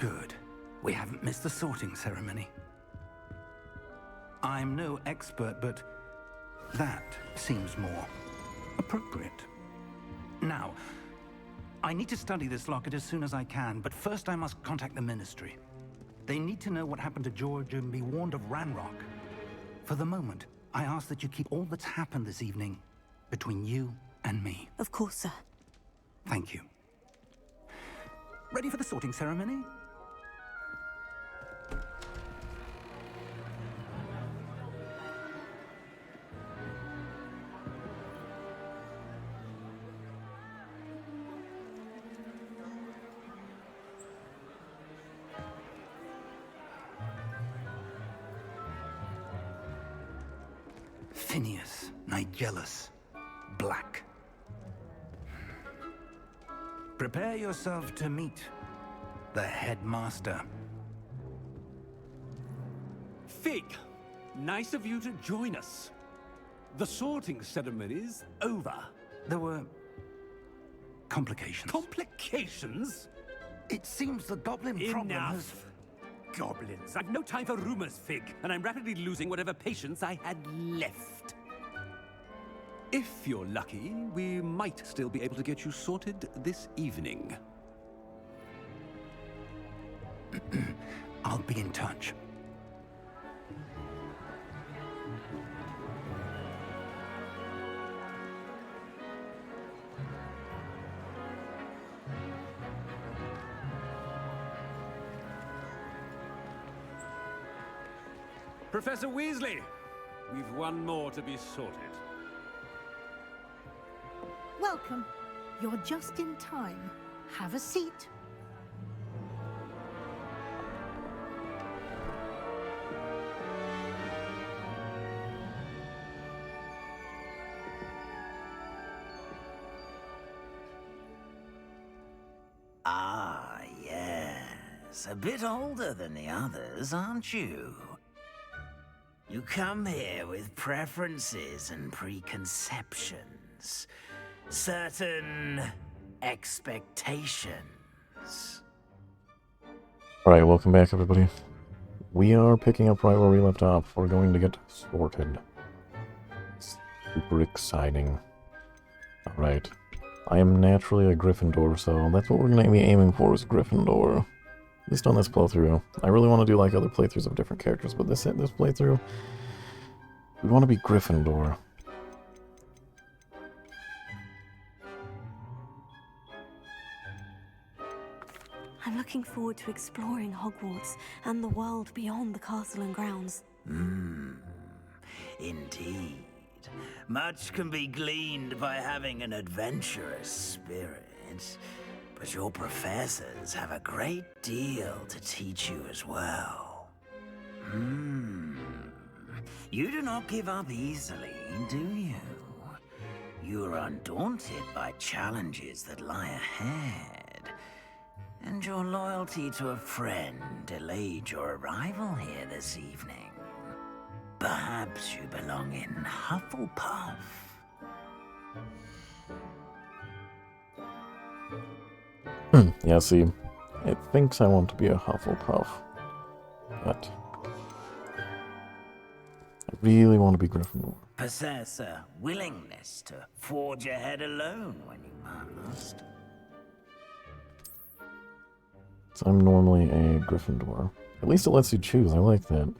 Good. We haven't missed the sorting ceremony. I'm no expert, but that seems more appropriate. Now, I need to study this locket as soon as I can, but first I must contact the Ministry. They need to know what happened to George and be warned of Ranrock. For the moment, I ask that you keep all that's happened this evening between you and me. Of course, sir. Thank you. Ready for the sorting ceremony? Phineas, Nigellus, Black. Prepare yourself to meet the headmaster. Fig, nice of you to join us. The sorting ceremony's over. There were complications. Complications? It seems the goblin problem has... Enough! Goblins. I've no time for rumors, Fig, and I'm rapidly losing whatever patience I had left. If you're lucky, we might still be able to get you sorted this evening. I'll be in touch. Professor Weasley, we've one more to be sorted. Welcome. You're just in time. Have a seat. Ah, yes. A bit older than the others, aren't you? You come here with preferences and preconceptions. Certain expectations. Alright, welcome back everybody. We are picking up right where we left off. We're going to get sorted. Super exciting. Alright. I am naturally a Gryffindor, so that's what we're going to be aiming for, is Gryffindor. At least on this playthrough. I really want to do like other playthroughs of different characters, but this playthrough, we want to be Gryffindor. I'm looking forward to exploring Hogwarts and the world beyond the castle and grounds. Indeed. Much can be gleaned by having an adventurous spirit. But your professors have a great deal to teach you as well. You do not give up easily, do you? You are undaunted by challenges that lie ahead. And your loyalty to a friend delayed your arrival here this evening. Perhaps you belong in Hufflepuff. Yeah, see, it thinks I want to be a Hufflepuff, but I really want to be Gryffindor. Possess a willingness to forge ahead alone when you must. So I'm normally a Gryffindor. At least it lets you choose, I like that.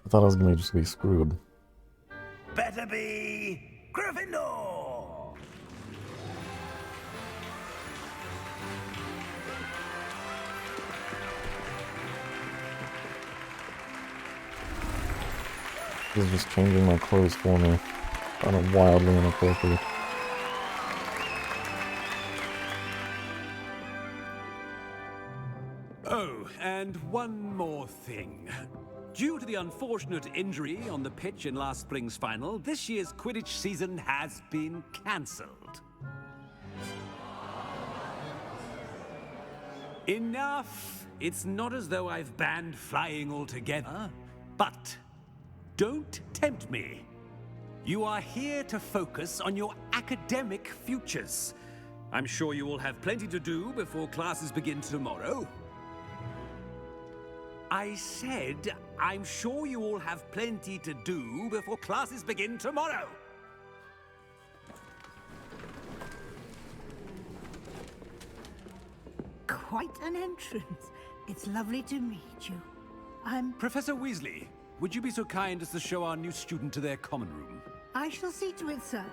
I thought I was going to just be screwed. Better be Gryffindor! This is just changing my clothes for me. Kind of wildly inappropriate. Oh, and one more thing. Due to the unfortunate injury on the pitch in last spring's final, this year's Quidditch season has been cancelled. Enough! It's not as though I've banned flying altogether, but don't tempt me. You are here to focus on your academic futures. I'm sure you will have plenty to do before classes begin tomorrow. I said, I'm sure you all have plenty to do before classes begin tomorrow. Quite an entrance. It's lovely to meet you. I'm... Professor Weasley, would you be so kind as to show our new student to their common room? I shall see to it, sir.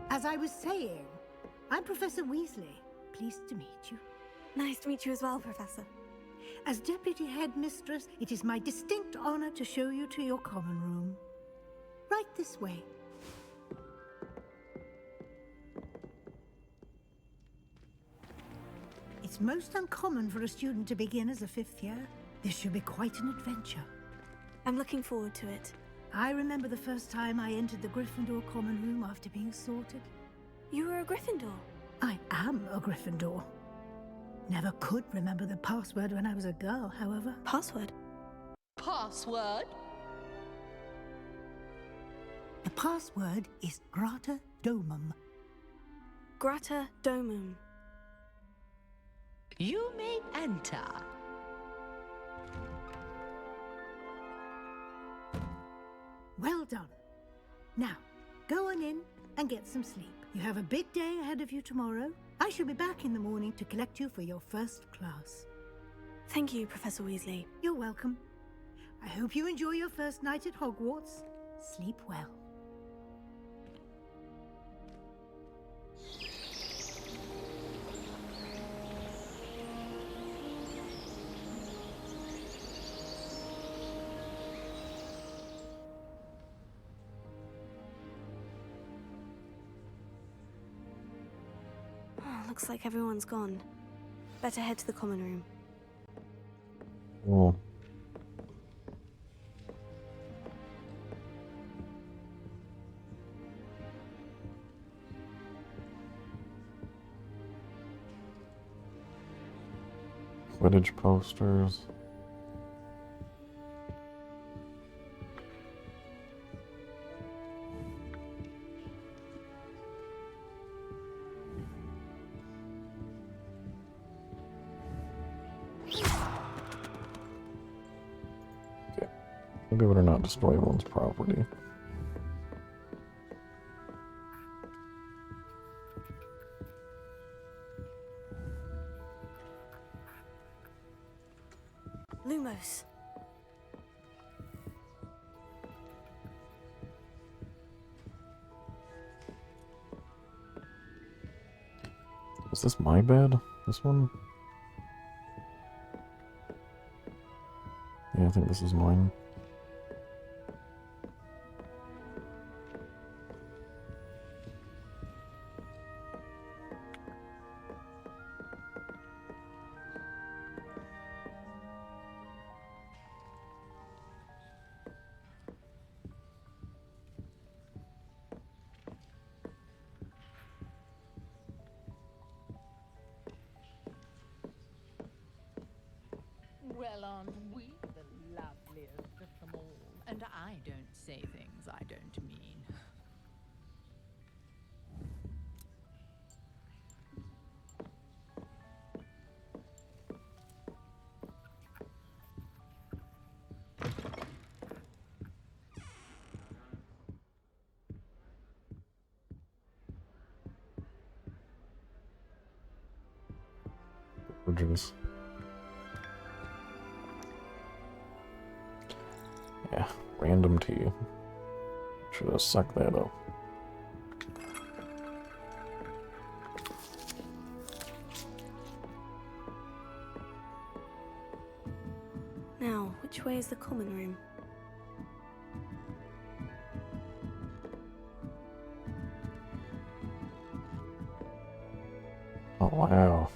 As I was saying, I'm Professor Weasley. Pleased to meet you. Nice to meet you as well, Professor. As Deputy Headmistress, it is my distinct honor to show you to your common room. Right this way. It's most uncommon for a student to begin as a fifth year. This should be quite an adventure. I'm looking forward to it. I remember the first time I entered the Gryffindor common room after being sorted. You were a Gryffindor. I am a Gryffindor. Never could remember the password when I was a girl, however. Password? Password? The password is Grata Domum. Grata Domum. You may enter. Well done. Now, go on in and get some sleep. You have a big day ahead of you tomorrow. I shall be back in the morning to collect you for your first class. Thank you, Professor Weasley. You're welcome. I hope you enjoy your first night at Hogwarts. Sleep well. Looks like everyone's gone. Better head to the common room. Oh. Quidditch posters. Maybe better not destroy everyone's property. Lumos. Is this my bed? This one? Yeah, I think this is mine. Well, aren't we the loveliest of them all? And I don't say things I don't mean. Gorgeous. Yeah, random tea. Should have sucked that up. Now, which way is the common room? Oh, wow.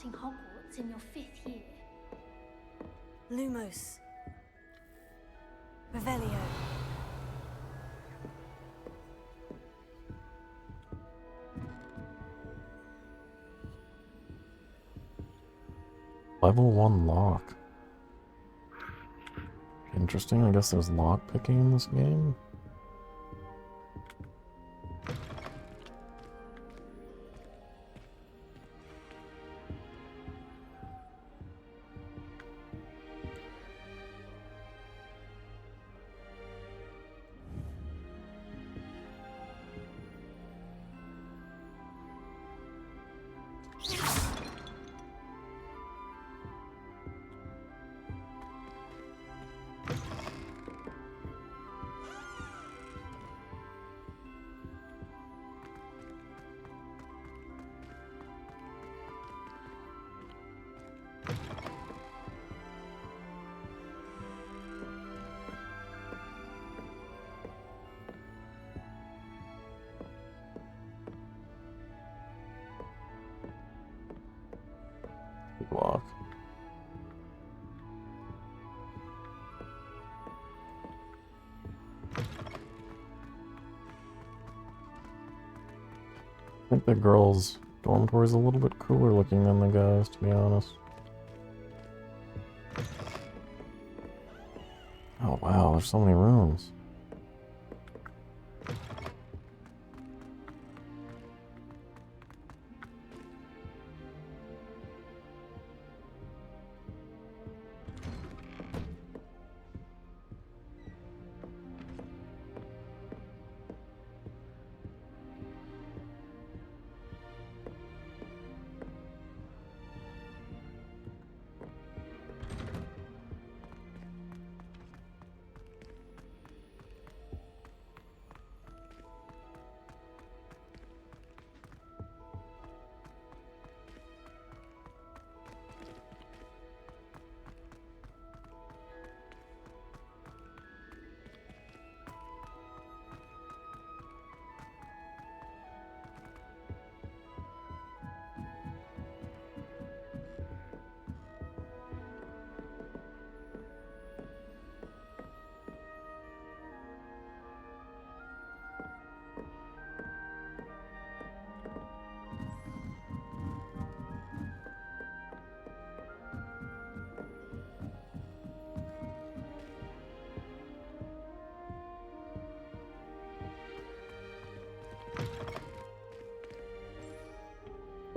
starting Hogwarts in your 5th year. Lumos. Revelio. Level 1 lock. Interesting, I guess there's lock picking in this game. Lock. I think the girls' dormitory is a little bit cooler looking than the guys, to be honest. Oh wow, there's so many rooms.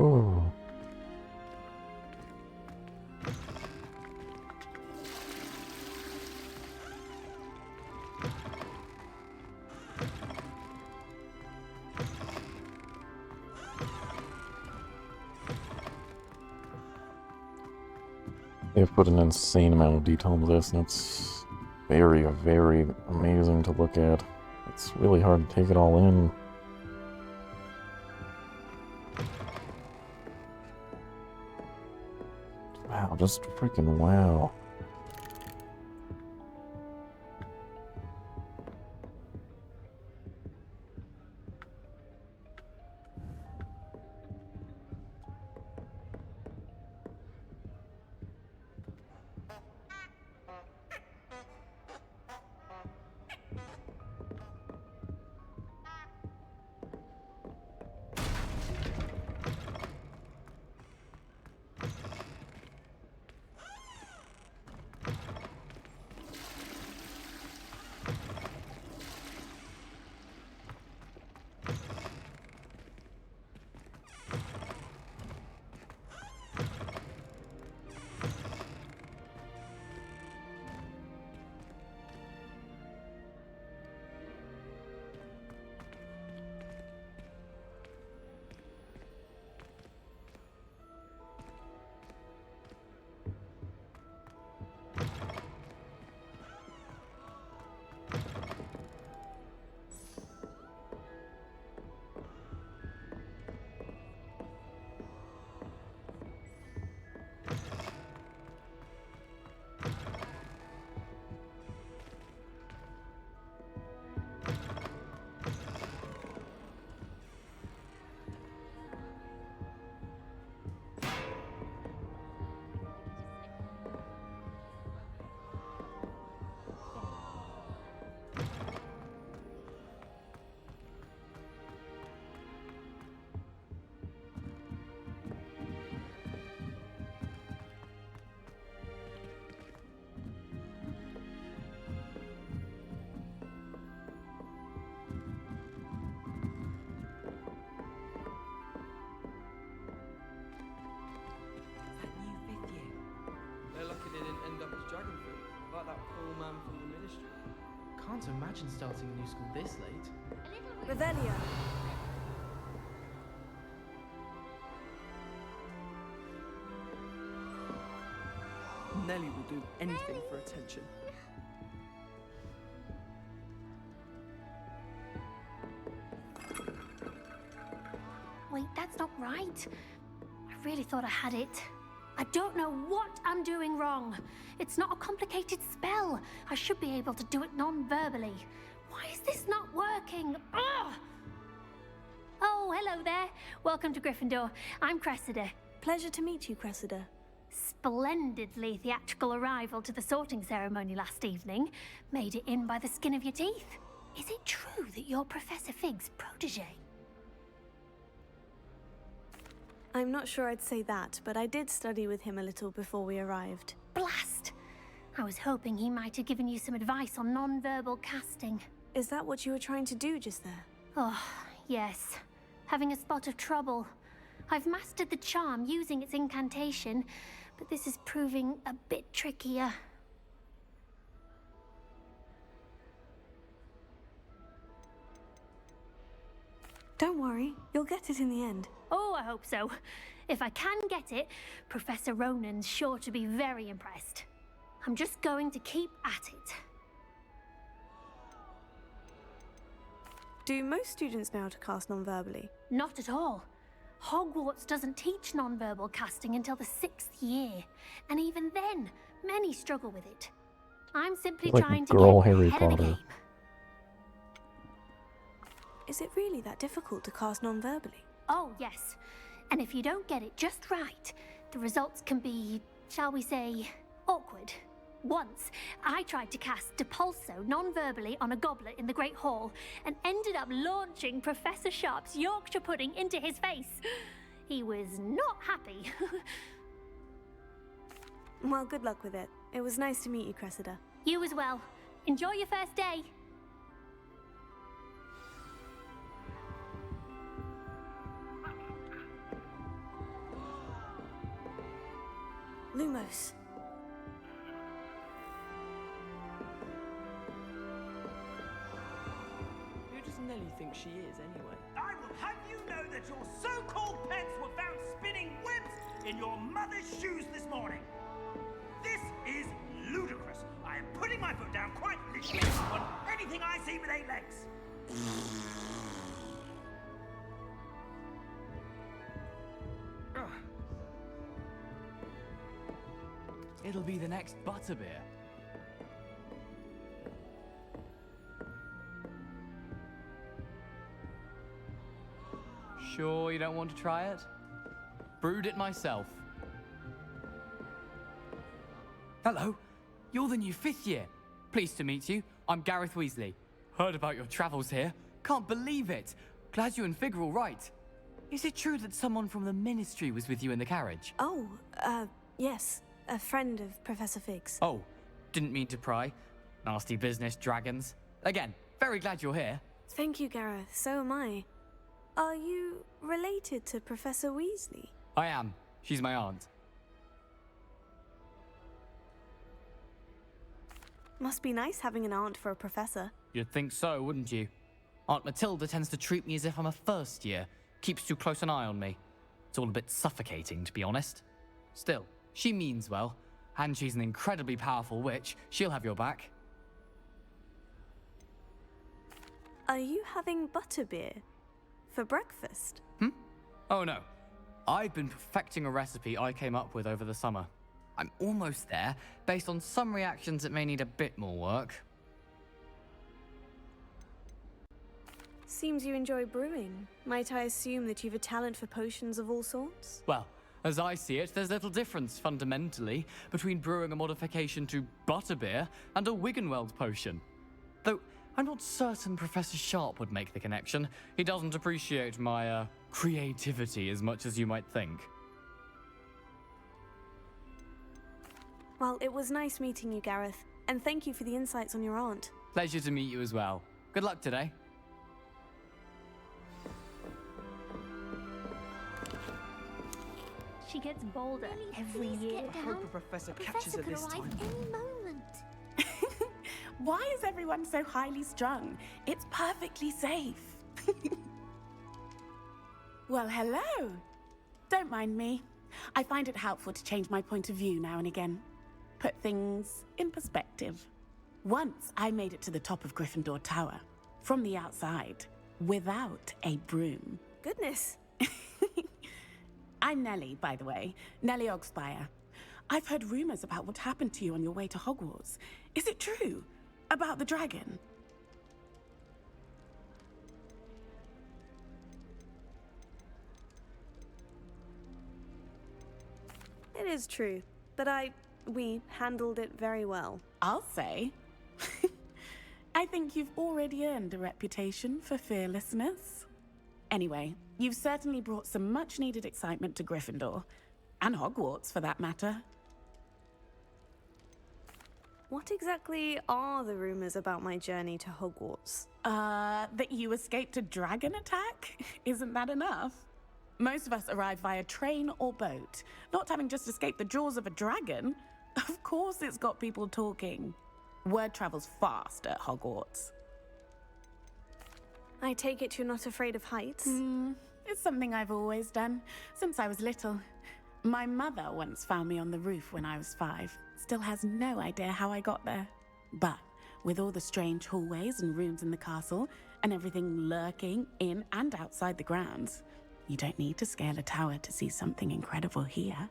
Ooh. They've put an insane amount of detail into this, and it's very, very amazing to look at. It's really hard to take it all in. Wow, just freaking wow. Can't imagine starting a new school this late. Revelio. Nelly will do anything for attention. Wait, that's not right. I really thought I had it. I don't know what I'm doing wrong. It's not a complicated spell. I should be able to do it non-verbally. Why is this not working? Ugh! Oh, hello there. Welcome to Gryffindor. I'm Cressida. Pleasure to meet you, Cressida. Splendidly theatrical arrival to the sorting ceremony last evening. Made it in by the skin of your teeth. Is it true that you're Professor Fig's protege? I'm not sure I'd say that, but I did study with him a little before we arrived. Blast! I was hoping he might have given you some advice on non-verbal casting. Is that what you were trying to do just there? Oh, yes. Having a spot of trouble. I've mastered the charm using its incantation, but this is proving a bit trickier. Don't worry, you'll get it in the end. Oh, I hope so. If I can get it, Professor Ronan's sure to be very impressed. I'm just going to keep at it. Do most students know how to cast non-verbally? Not at all. Hogwarts doesn't teach non-verbal casting until the 6th year, and even then, many struggle with it. I'm simply Like trying to girl get Harry ahead of the Potter. game. Is it really that difficult to cast non-verbally? Oh, yes. And if you don't get it just right, the results can be, shall we say, awkward. Once, I tried to cast Depulso non-verbally on a goblet in the Great Hall and ended up launching Professor Sharp's Yorkshire pudding into his face. He was not happy. Well, good luck with it. It was nice to meet you, Cressida. You as well. Enjoy your first day. Lumos. Who does Nelly think she is, anyway? I will have you know that your so-called pets were found spinning webs in your mother's shoes this morning. This is ludicrous. I am putting my foot down quite literally on anything I see with 8 legs. It'll be the next butterbeer. Sure you don't want to try it? Brewed it myself. Hello, you're the new 5th year. Pleased to meet you. I'm Gareth Weasley. Heard about your travels here. Can't believe it. Glad you and Fig are all right. Is it true that someone from the Ministry was with you in the carriage? Oh, yes. A friend of Professor Fig's. Oh, didn't mean to pry. Nasty business, dragons. Again, very glad you're here. Thank you, Gareth. So am I. Are you related to Professor Weasley? I am. She's my aunt. Must be nice having an aunt for a professor. You'd think so, wouldn't you? Aunt Matilda tends to treat me as if I'm a first year. Keeps too close an eye on me. It's all a bit suffocating, to be honest. Still, she means well, and she's an incredibly powerful witch. She'll have your back. Are you having butterbeer for breakfast? Oh no. I've been perfecting a recipe I came up with over the summer. I'm almost there, based on some reactions that may need a bit more work. Seems you enjoy brewing. Might I assume that you've a talent for potions of all sorts? Well, as I see it, there's little difference, fundamentally, between brewing a modification to butterbeer and a Wiggenweld potion. Though, I'm not certain Professor Sharp would make the connection. He doesn't appreciate my, creativity as much as you might think. Well, it was nice meeting you, Gareth. And thank you for the insights on your aunt. Pleasure to meet you as well. Good luck today. She gets bolder every year. I hope the Professor catches her could this arrive time. any moment. Why is everyone so highly strung? It's perfectly safe. Well, hello. Don't mind me. I find it helpful to change my point of view now and again. Put things in perspective. Once I made it to the top of Gryffindor Tower, from the outside, without a broom. Goodness. I'm Nellie, by the way. Nellie Ogspire. I've heard rumors about what happened to you on your way to Hogwarts. Is it true? About the dragon? It is true, but we handled it very well. I'll say. I think you've already earned a reputation for fearlessness. Anyway, you've certainly brought some much-needed excitement to Gryffindor. And Hogwarts, for that matter. What exactly are the rumors about my journey to Hogwarts? That you escaped a dragon attack? Isn't that enough? Most of us arrive via train or boat. Not having just escaped the jaws of a dragon. Of course it's got people talking. Word travels fast at Hogwarts. I take it you're not afraid of heights? It's something I've always done, since I was little. My mother once found me on the roof when I was 5. Still has no idea how I got there. But with all the strange hallways and rooms in the castle, and everything lurking in and outside the grounds, you don't need to scale a tower to see something incredible here.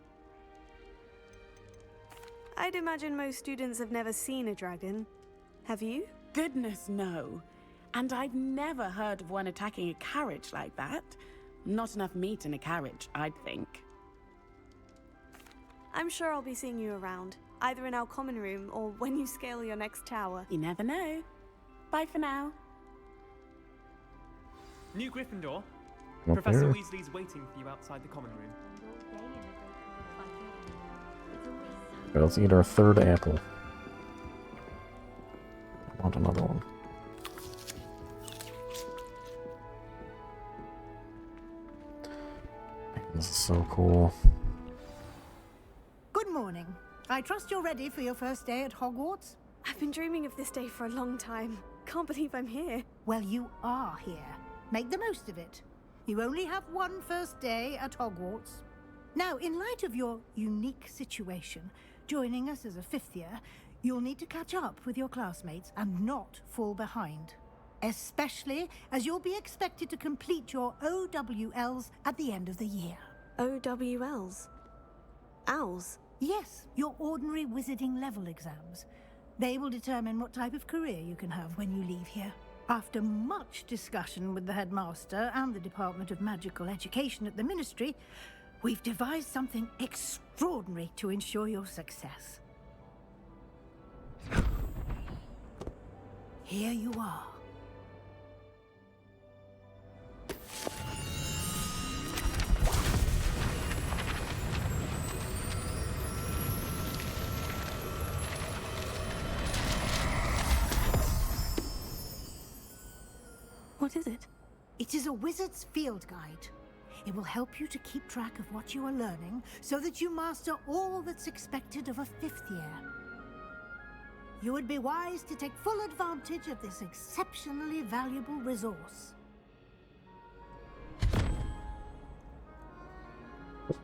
I'd imagine most students have never seen a dragon. Have you? Goodness, no. And I've never heard of one attacking a carriage like that. Not enough meat in a carriage, I'd think. I'm sure I'll be seeing you around, either in our common room or when you scale your next tower. You never know. Bye for now. New Gryffindor. Up Professor here. Weasley's waiting for you outside the common room. Okay, let's eat our third apple. I want another one. Man, this is so cool. Good morning. I trust you're ready for your first day at Hogwarts? I've been dreaming of this day for a long time. Can't believe I'm here. Well, you are here. Make the most of it. You only have one first day at Hogwarts. Now, in light of your unique situation, joining us as a 5th year, you'll need to catch up with your classmates and not fall behind. Especially as you'll be expected to complete your OWLs at the end of the year. OWLs? Owls? Yes, your ordinary wizarding level exams. They will determine what type of career you can have when you leave here. After much discussion with the headmaster and the Department of Magical Education at the Ministry, we've devised something extraordinary to ensure your success. Here you are. What is it? It is a wizard's field guide. It will help you to keep track of what you are learning so that you master all that's expected of a 5th year. You would be wise to take full advantage of this exceptionally valuable resource.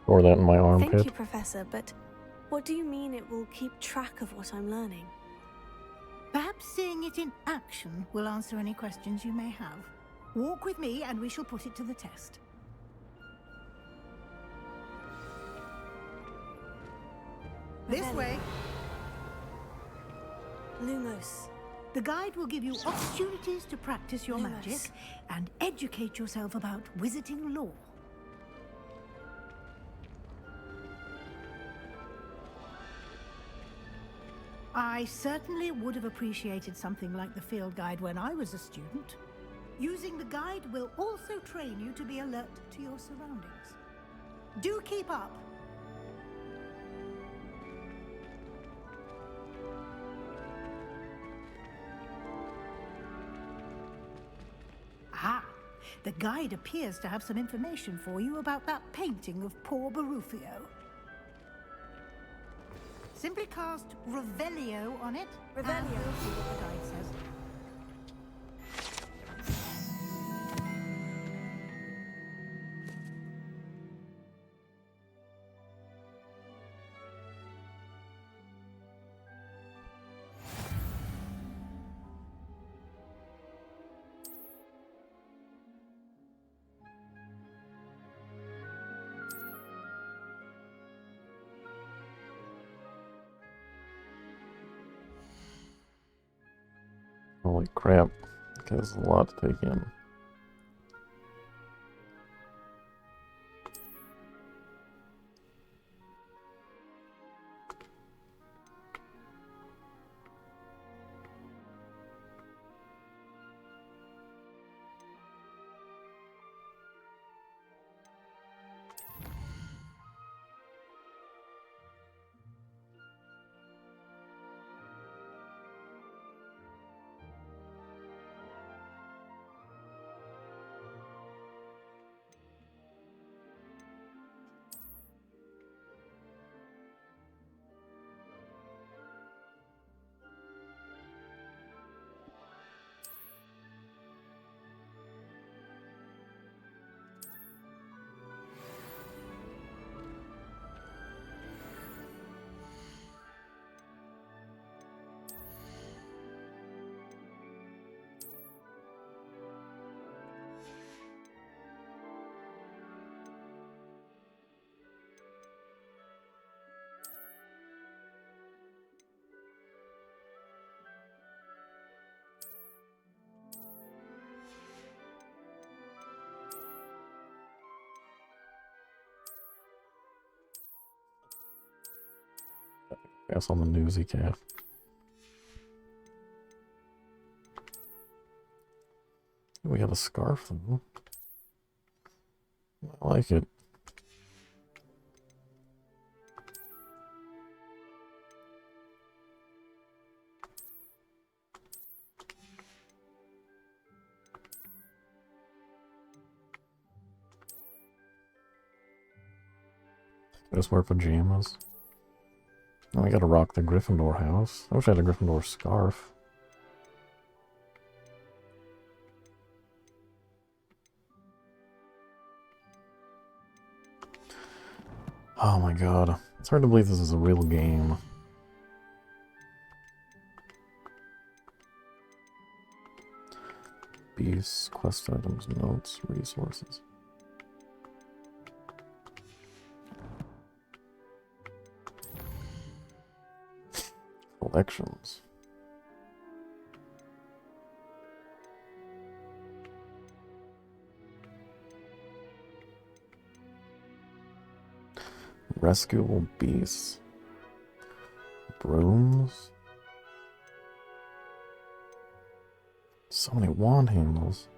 Store that in my armpit. Thank you, Professor, but what do you mean it will keep track of what I'm learning? Perhaps seeing it in action will answer any questions you may have. Walk with me and we shall put it to the test. This way. Lumos. The guide will give you opportunities to practice your Lumos. magic and educate yourself about wizarding lore. I certainly would have appreciated something like the field guide when I was a student. Using the guide will also train you to be alert to your surroundings. Do keep up. Ah, the guide appears to have some information for you about that painting of poor Barufio. Simply cast Revelio on it. Revelio. And we'll see what the guide says. Holy crap. Okay, there's a lot to take in. Pass on the newsy calf. We have a scarf though. I like it. Just wear pajamas. Now I gotta rock the Gryffindor house. I wish I had a Gryffindor scarf. Oh my god. It's hard to believe this is a real game. Beasts, quest items, notes, resources. Collections. Rescuable beasts. Brooms. So many wand handles.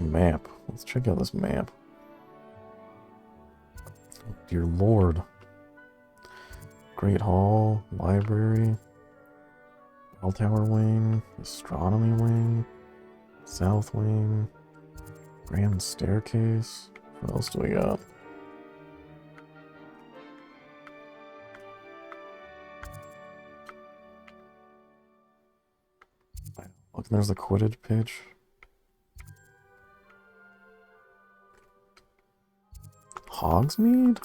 Map. Let's check out this map. Oh, dear lord. Great Hall, Library, Bell Tower Wing, Astronomy Wing, South Wing, Grand Staircase. What else do we got? Look, there's the Quidditch pitch. Hogsmeade?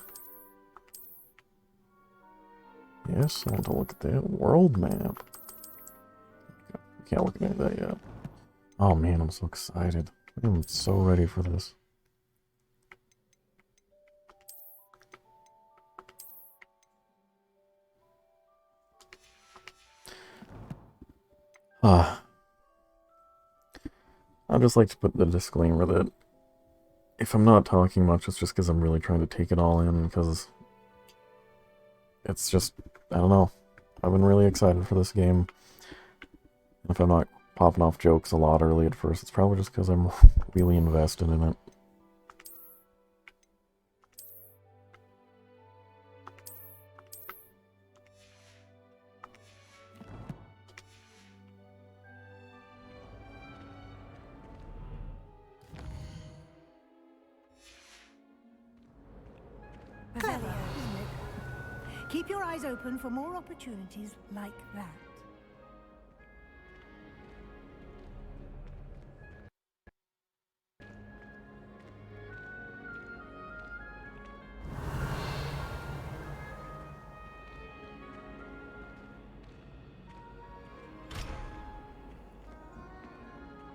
Yes, I want to look at that world map. Okay, can't look at any of that yet. Oh man, I'm so excited. I'm so ready for this. I'd just like to put the disclaimer that if I'm not talking much, it's just because I'm really trying to take it all in, because it's just, I don't know. I've been really excited for this game. If I'm not popping off jokes a lot early at first, it's probably just because I'm really invested in it. Keep your eyes open for more opportunities like that.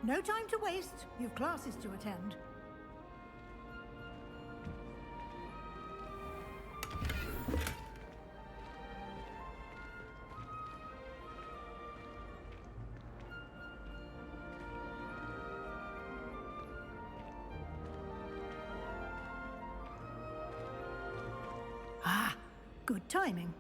No time to waste. You've classes to attend. Ah, good timing.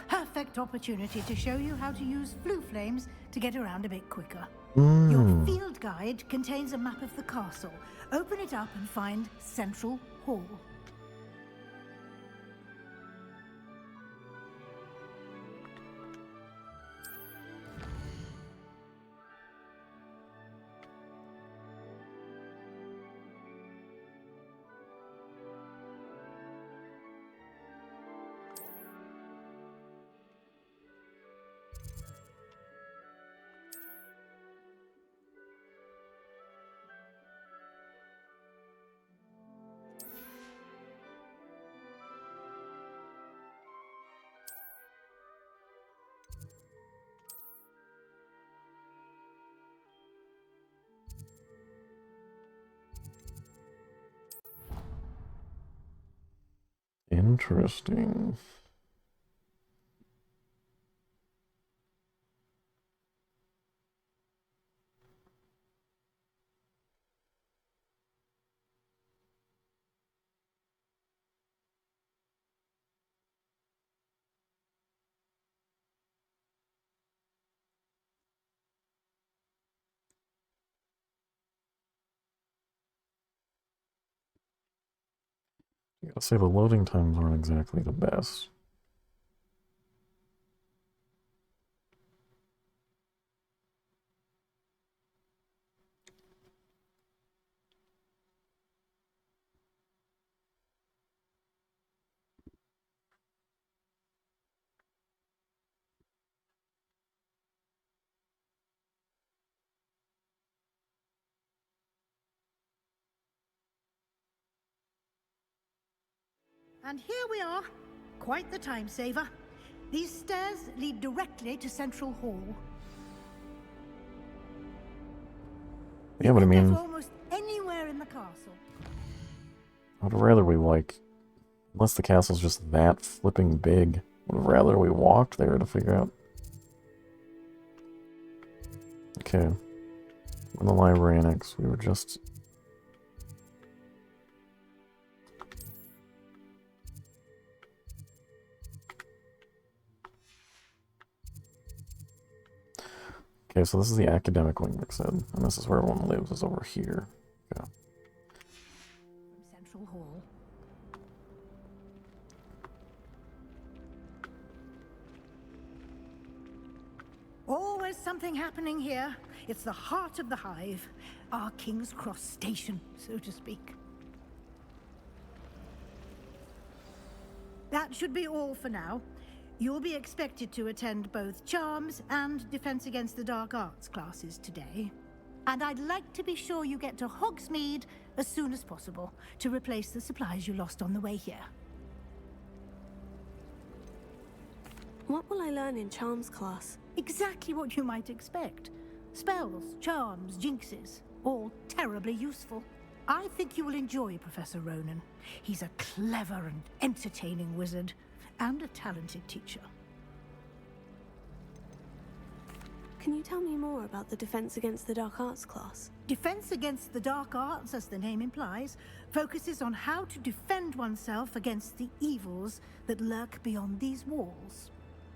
Perfect opportunity to show you how to use flue flames to get around a bit quicker. Your field guide contains a map of the castle. Open it up and find Central Hall. Interesting. I gotta say, the loading times aren't exactly the best. And here we are. Quite the time saver. These stairs lead directly to Central Hall. Yeah, but I mean, Almost anywhere in the castle. I'd rather we, like, unless the castle's just that flipping big, I'd rather we walked there to figure out. Okay. In the library annex, we were just... Okay, so this is the academic wing, like I said, and this is where everyone lives, is over here. Okay. From Central Hall. Always something happening here. It's the heart of the hive. Our King's Cross station, so to speak. That should be all for now. You'll be expected to attend both Charms and Defense Against the Dark Arts classes today. And I'd like to be sure you get to Hogsmeade as soon as possible to replace the supplies you lost on the way here. What will I learn in Charms class? Exactly what you might expect. Spells, charms, jinxes, all terribly useful. I think you will enjoy Professor Ronan. He's a clever and entertaining wizard, and a talented teacher. Can you tell me more about the Defense Against the Dark Arts class? Defense Against the Dark Arts, as the name implies, focuses on how to defend oneself against the evils that lurk beyond these walls.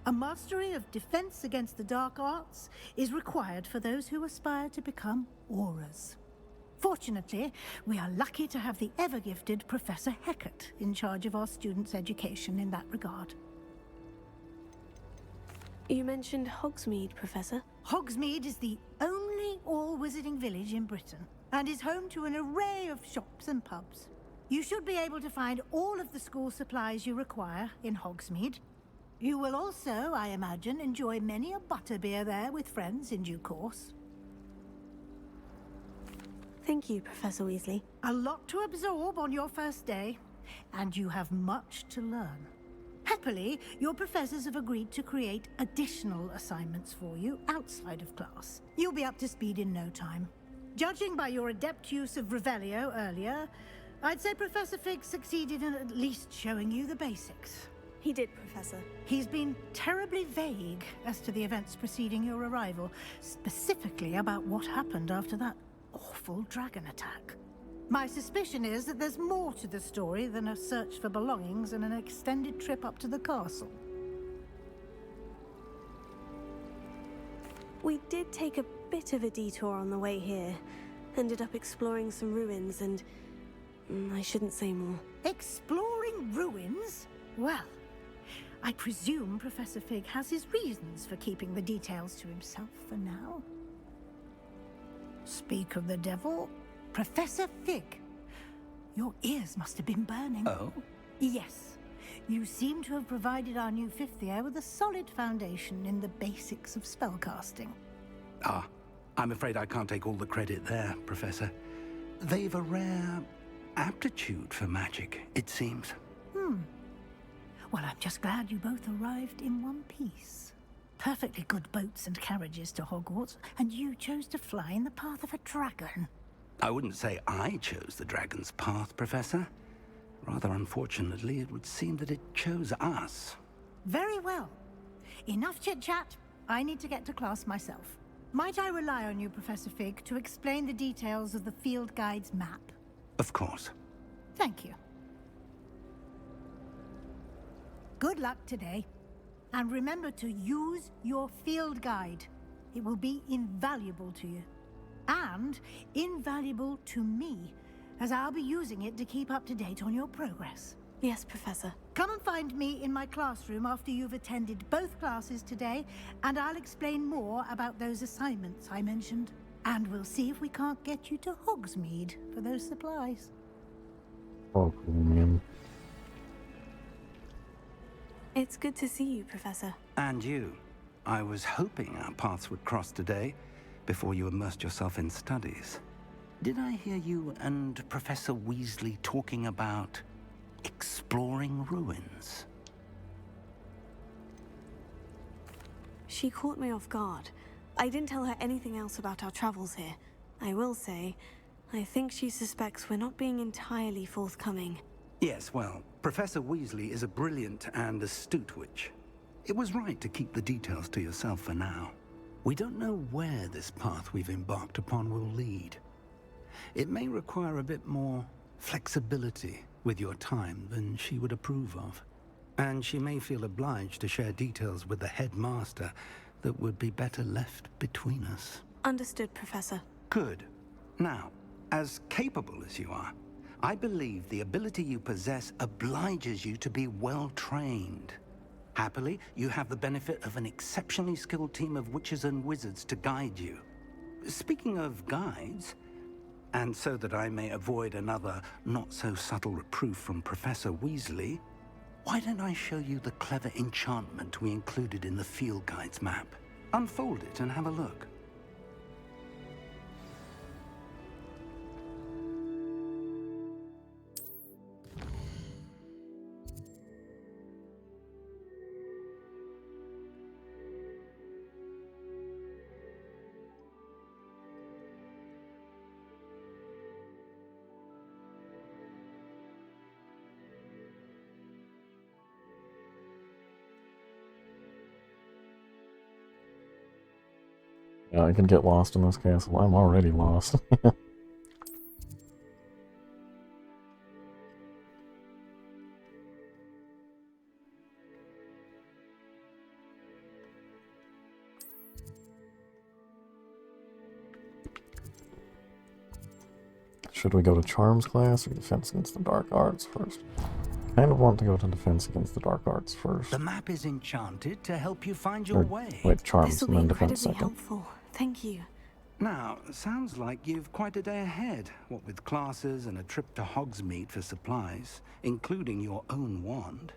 A mastery of Defense Against the Dark Arts is required for those who aspire to become auras. Fortunately, we are lucky to have the ever-gifted Professor Hecat in charge of our students' education in that regard. You mentioned Hogsmeade, Professor. Hogsmeade is the only all-wizarding village in Britain, and is home to an array of shops and pubs. You should be able to find all of the school supplies you require in Hogsmeade. You will also, I imagine, enjoy many a butterbeer there with friends in due course. Thank you, Professor Weasley. A lot to absorb on your first day, and you have much to learn. Happily, your professors have agreed to create additional assignments for you outside of class. You'll be up to speed in no time. Judging by your adept use of Revelio earlier, I'd say Professor Fig succeeded in at least showing you the basics. He did, Professor. He's been terribly vague as to the events preceding your arrival, specifically about what happened after that awful dragon attack. My suspicion is that there's more to the story than a search for belongings and an extended trip up to the castle. We did take a bit of a detour on the way here. Ended up exploring some ruins and... I shouldn't say more. Exploring ruins? Well, I presume Professor Fig has his reasons for keeping the details to himself for now. Speak of the devil, Professor Fig. Your ears must have been burning. Oh? Yes. You seem to have provided our new fifth year with a solid foundation in the basics of spellcasting. Ah, I'm afraid I can't take all the credit there, Professor. They've a rare aptitude for magic, it seems. Well, I'm just glad you both arrived in one piece. Perfectly good boats and carriages to Hogwarts, and you chose to fly in the path of a dragon. I wouldn't say I chose the dragon's path, Professor. Rather unfortunately, it would seem that it chose us. Very well. Enough chit-chat. I need to get to class myself. Might I rely on you, Professor Fig, to explain the details of the field guide's map? Of course. Thank you. Good luck today. And remember to use your field guide. It will be invaluable to you. And invaluable to me, as I'll be using it to keep up to date on your progress. Yes, Professor. Come and find me in my classroom after you've attended both classes today, and I'll explain more about those assignments I mentioned. And we'll see if we can't get you to Hogsmeade for those supplies. Oh, cool, man. It's good to see you, Professor. And you. I was hoping our paths would cross today, before you immersed yourself in studies. Did I hear you and Professor Weasley talking about exploring ruins? She caught me off guard. I didn't tell her anything else about our travels here. I will say, I think she suspects we're not being entirely forthcoming. Yes, well, Professor Weasley is a brilliant and astute witch. It was right to keep the details to yourself for now. We don't know where this path we've embarked upon will lead. It may require a bit more flexibility with your time than she would approve of. And she may feel obliged to share details with the headmaster that would be better left between us. Understood, Professor. Good. Now, as capable as you are, I believe the ability you possess obliges you to be well trained. Happily, you have the benefit of an exceptionally skilled team of witches and wizards to guide you. Speaking of guides, and so that I may avoid another not-so-subtle reproof from Professor Weasley, why don't I show you the clever enchantment we included in the field guide's map? Unfold it and have a look. Yeah, I can get lost in this castle. I'm already lost. Should we go to Charms class or Defense Against the Dark Arts first? Kind of want to go to Defense Against the Dark Arts first. The map is enchanted to help you find your way. Wait, Charms This will and then be Defense incredibly second. helpful. Thank you. Now, sounds like you've quite a day ahead, what with classes and a trip to Hogsmeade for supplies, including your own wand.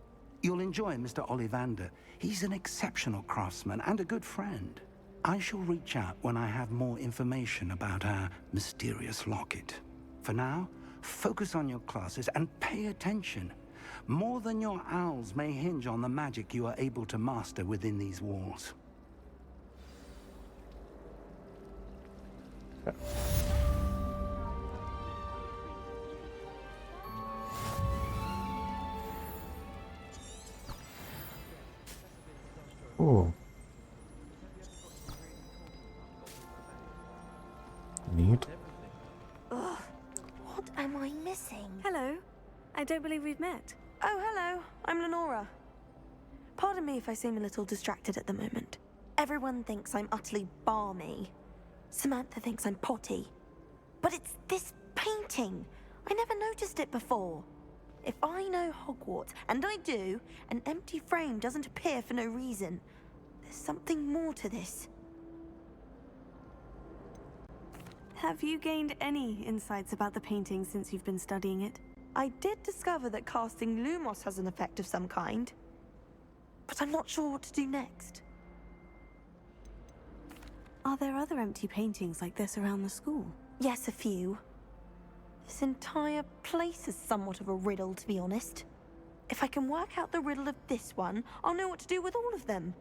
You'll enjoy Mr. Ollivander. He's an exceptional craftsman and a good friend. I shall reach out when I have more information about our mysterious locket. For now, focus on your classes and pay attention. More than your owls may hinge on the magic you are able to master within these walls. Okay. Ooh. Neat. Ugh, what am I missing? Hello. I don't believe we've met. Oh, hello. I'm Lenora. Pardon me if I seem a little distracted at the moment. Everyone thinks I'm utterly balmy. Samantha thinks I'm potty. But it's this painting. I never noticed it before. If I know Hogwarts, and I do, an empty frame doesn't appear for no reason. There's something more to this. Have you gained any insights about the painting since you've been studying it? I did discover that casting Lumos has an effect of some kind. But I'm not sure what to do next. Are there other empty paintings like this around the school? Yes, a few. This entire place is somewhat of a riddle, to be honest. If I can work out the riddle of this one, I'll know what to do with all of them.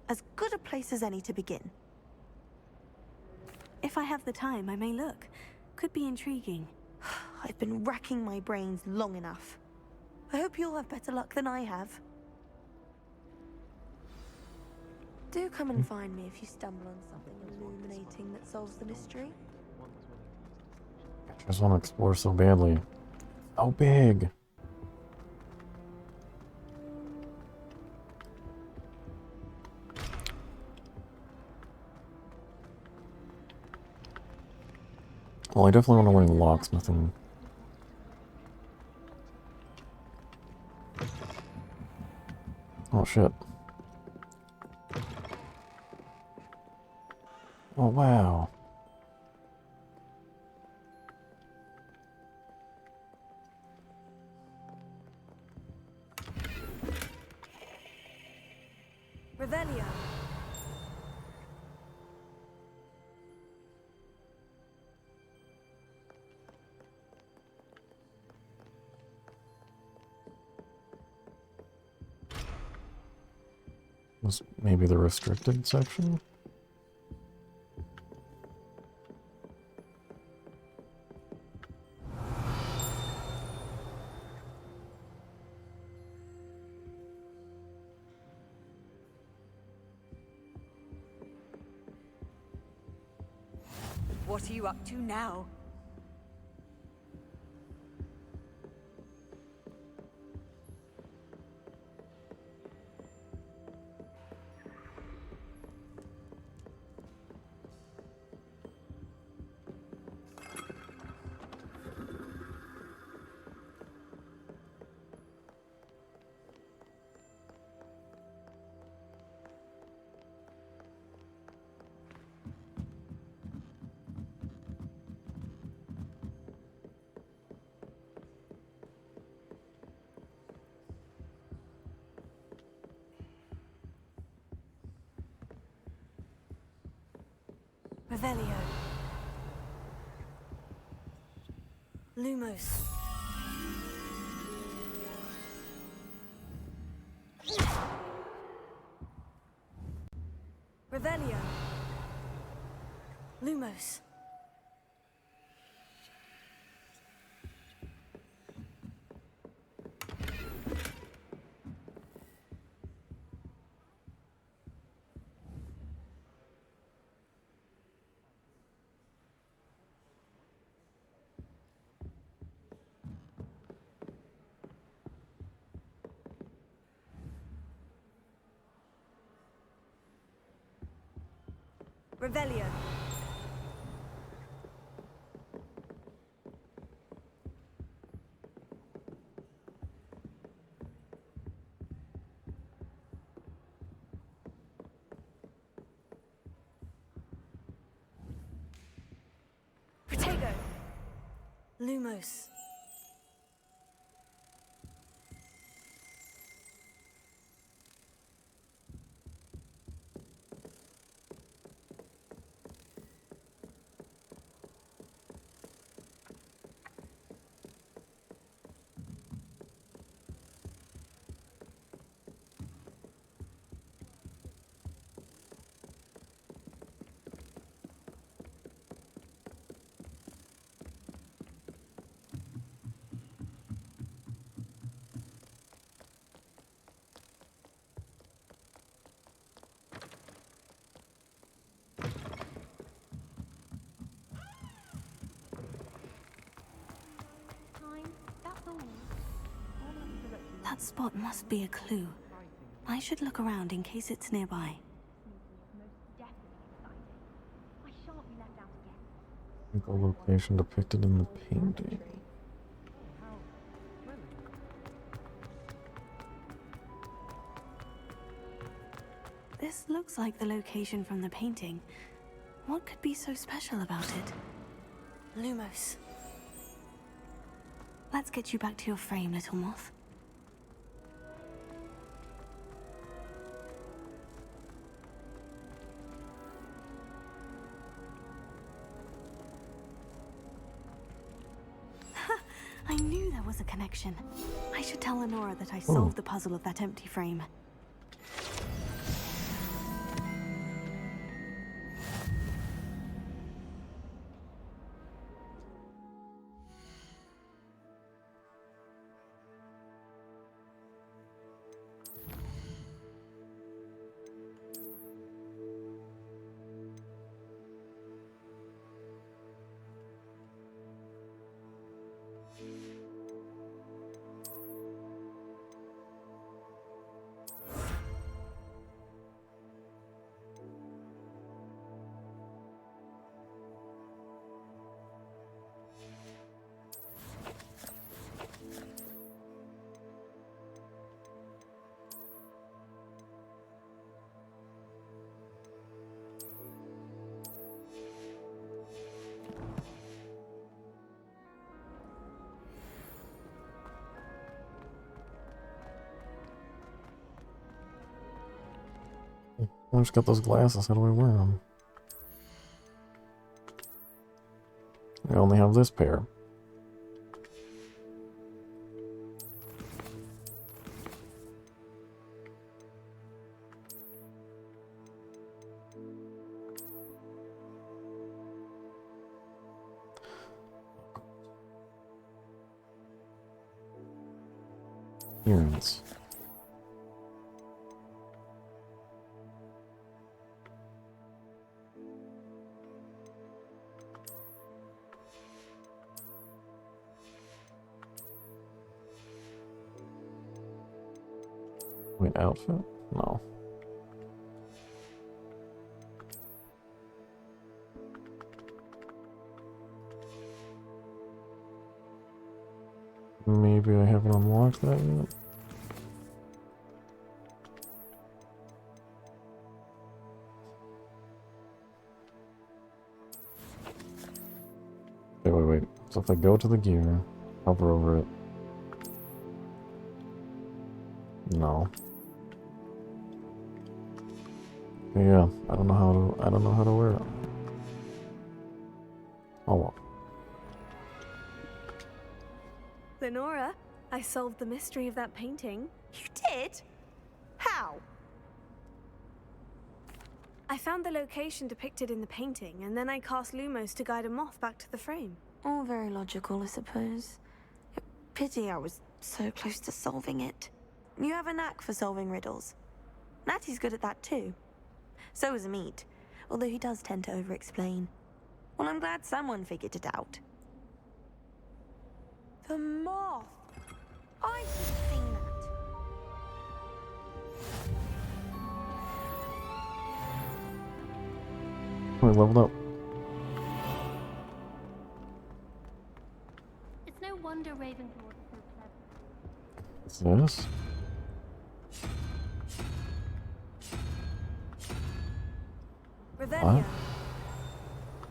As good a place as any to begin. If I have the time, I may look. Could be intriguing. I've been racking my brains long enough. I hope you'll have better luck than I have. Do come and find me if you stumble on something illuminating that solves the mystery. I just want to explore so badly. How big? Well, I definitely want to learn locksmithing. Oh shit. Oh wow. Revelio. Was maybe the restricted section? What are you up to now? Revelio. Lumos. Revelio. Lumos. Revelio. Protego. Lumos. That spot must be a clue. I should look around in case it's nearby. The location depicted in the painting. This looks like the location from the painting. What could be so special about it? Lumos. Let's get you back to your frame, little moth. I knew there was a connection. I should tell Lenora that I solved the puzzle of that empty frame. I just got those glasses. How do I wear them? I only have this pair. Appearance. Wait, outfit? No. Maybe I haven't unlocked that yet. Wait. So if I go to the gear, hover over it. No. Yeah, I don't know how to wear it. Oh well. Lenora, I solved the mystery of that painting. You did? How? I found the location depicted in the painting, and then I cast Lumos to guide a moth back to the frame. All very logical, I suppose. Pity I was so close to solving it. You have a knack for solving riddles. Natty's good at that too. So is Amit, although he does tend to over-explain. Well, I'm glad someone figured it out. The moth! I should have seen that. Oh, I leveled up. It's no wonder Ravenclaw is so clever. What's this? Revelio.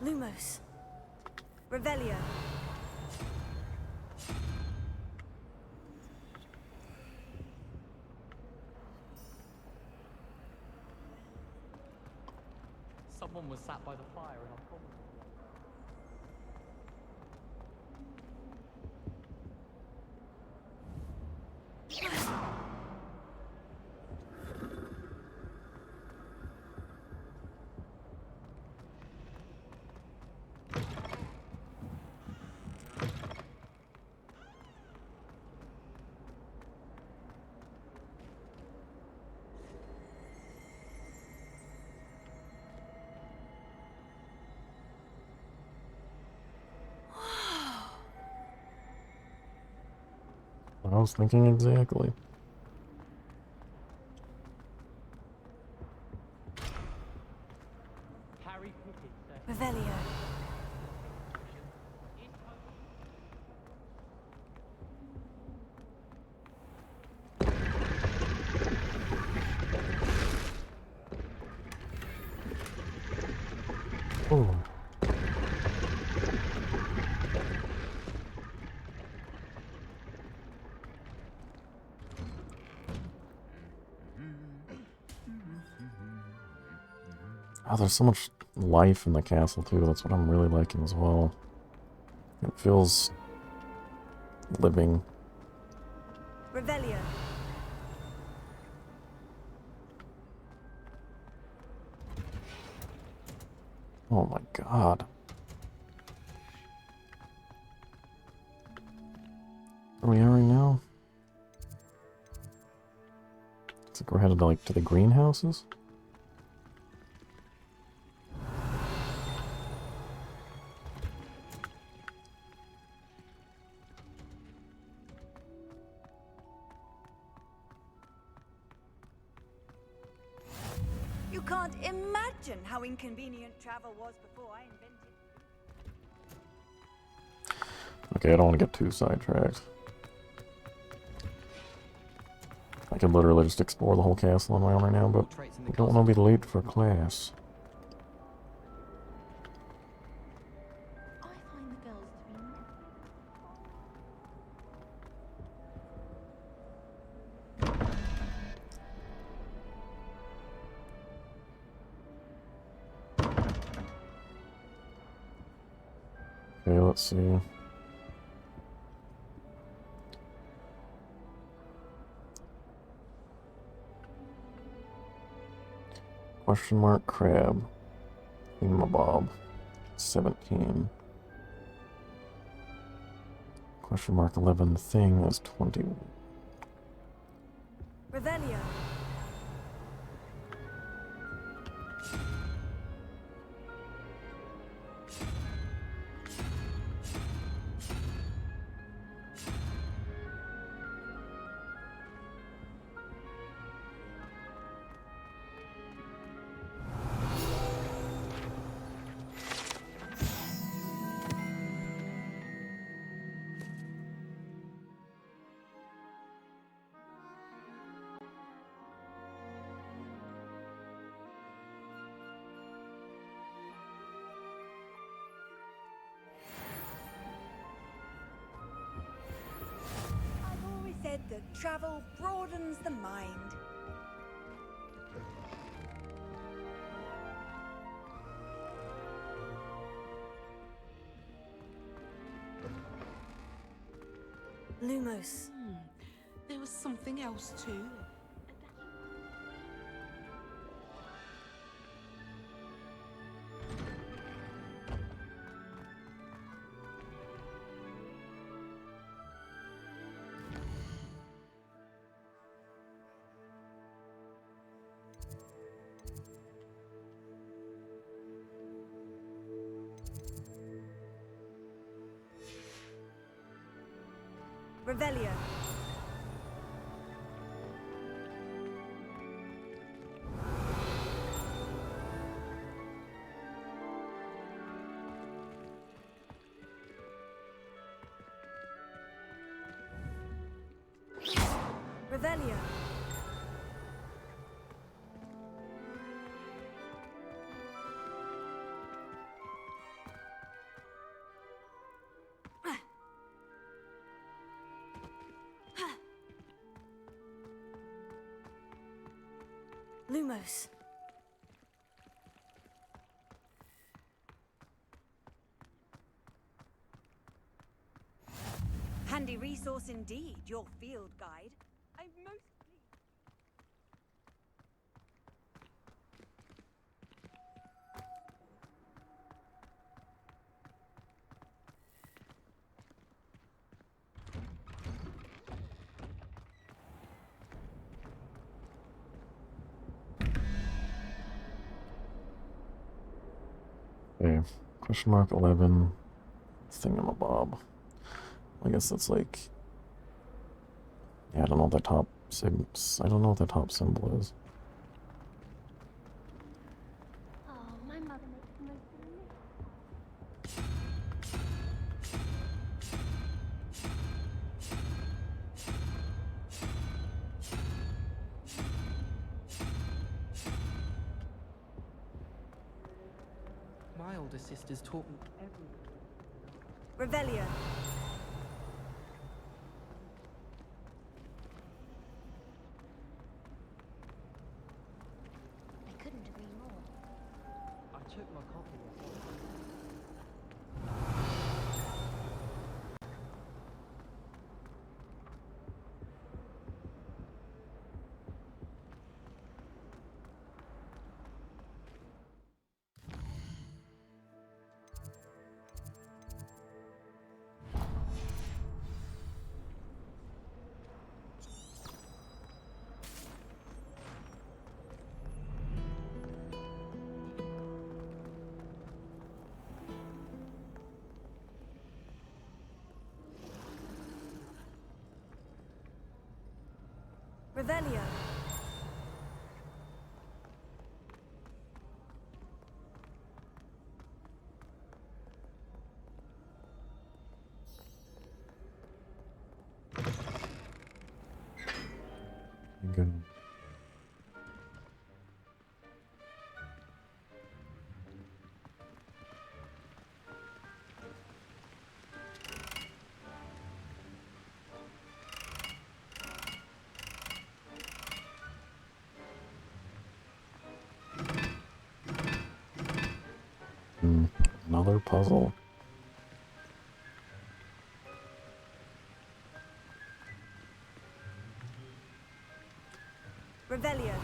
Lumos. Revelio. Someone was sat by the fire in our common. was thinking exactly. Revelio. Oh. Oh, there's so much life in the castle too. That's what I'm really liking as well. It feels living. Revelio. Oh my god. Where are we at right now? It's like we're headed like to the greenhouses. You can't imagine how inconvenient travel was before I invented. Okay, I don't want to get too sidetracked. I could literally just explore the whole castle on my own right now, but I don't want to be late for class. Okay, let's see. Question mark crab. Thingamabob. 17. Question mark 11 thing is 20. Revelio. Said that travel broadens the mind. Lumos. There was something else too. Revelio. Revelio. Lumos. Handy resource indeed, your field guide. I'm most Okay, question mark 11 thingamabob. I guess that's like Yeah, I don't know what that top I don't know what that top symbol is. Oh, my mother makes the most delicious. My older sisters taught me everything. Revelio. I couldn't agree more. I took my copy of Revelio. Good. Another puzzle. Revelio.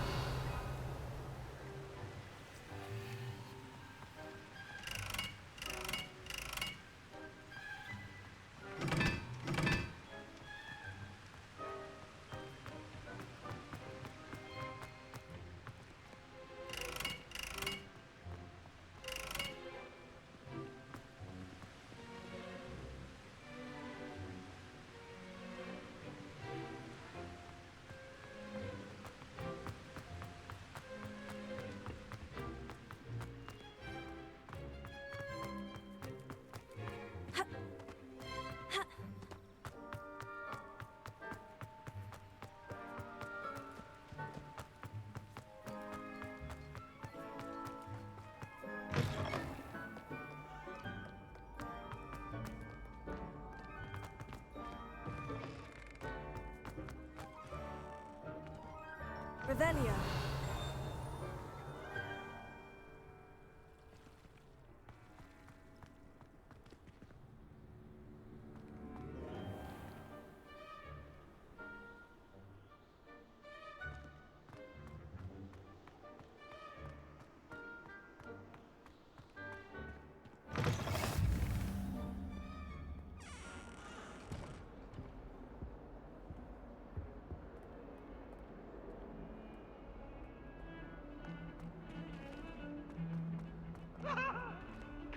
Revelio.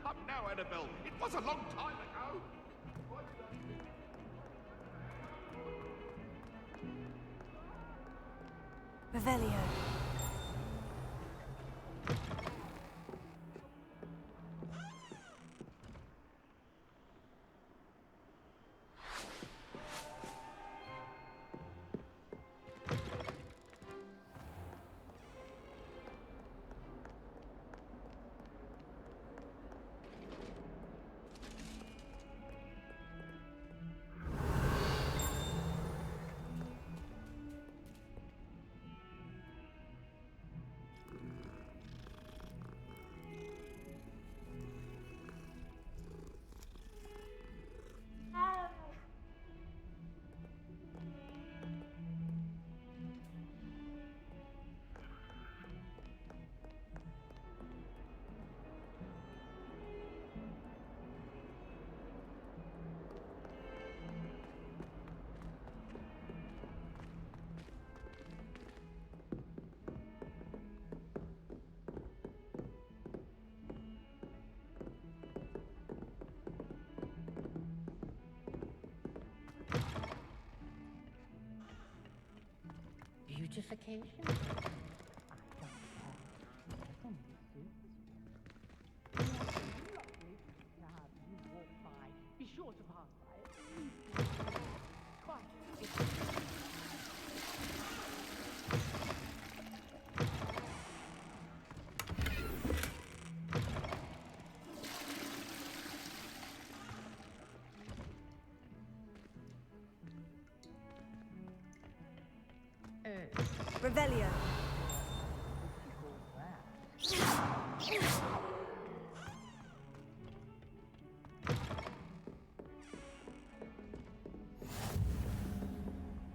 Come now, Annabelle. It was a long time ago. Revelio. vacation. Be sure to pass by it. Revelio.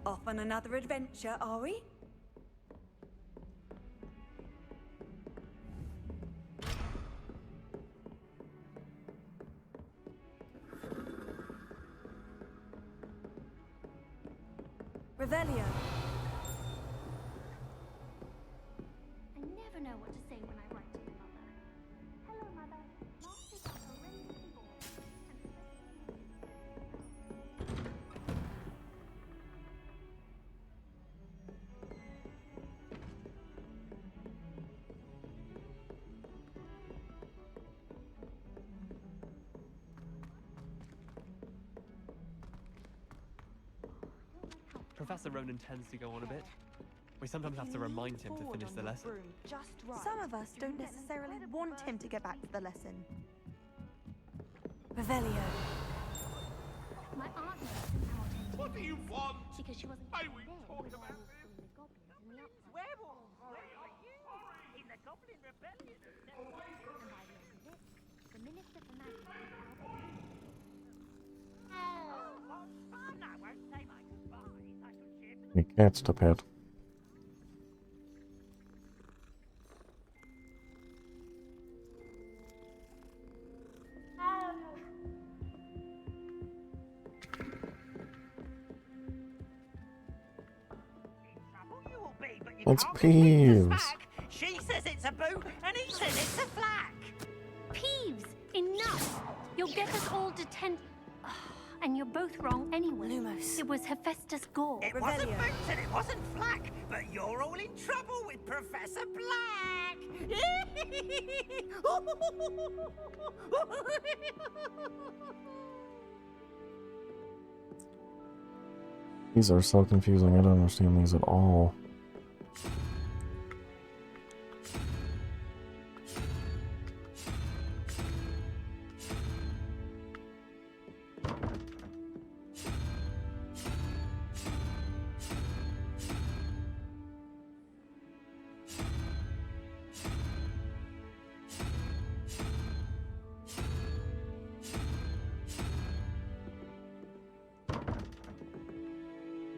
Off on another adventure, are we? Revelio. I never know what to say when I write to your mother. Hello, Mother. Master's got a racing board. Professor Ronan tends to go on a bit. We sometimes have to remind him to finish the lesson. Some of us don't necessarily want him to get back to the lesson. Revelio. My aunt knows how to What do you want? because she wasn't I there will talk when about I was doing the goblins and the upside. Werewolves, where are you? In the Goblin Rebellion. And by the end of it, the Minister for Magic was now Oh, what fun! I won't say my goodbyes. I shall cheer for Any cats to pet. you will be, but you It's can't repeat the Peeves. smack. She says it's a boo, and he says it's a flack. Peeves, enough! You'll get us all detented. And you're both wrong anyway. Lumos. It was Hephaestus Gore. It wasn't boots and it wasn't flack, but you're all in trouble with Professor Black. These are so confusing. I don't understand these at all.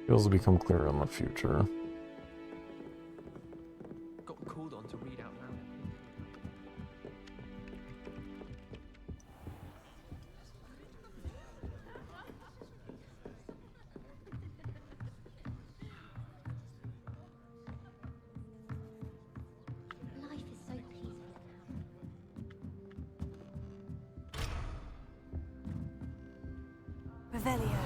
It'll become clearer in the future. Got called on to read out loud. Life is so peaceful now. Revelio.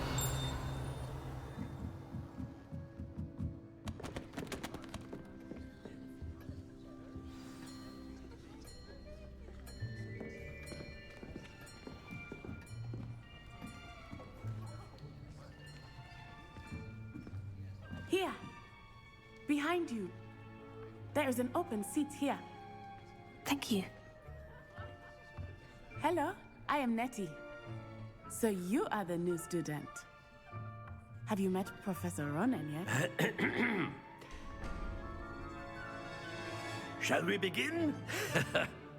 Here, behind you. There is an open seat here. Thank you. Hello, I am Nettie. So you are the new student. Have you met Professor Ronan yet? Shall we begin?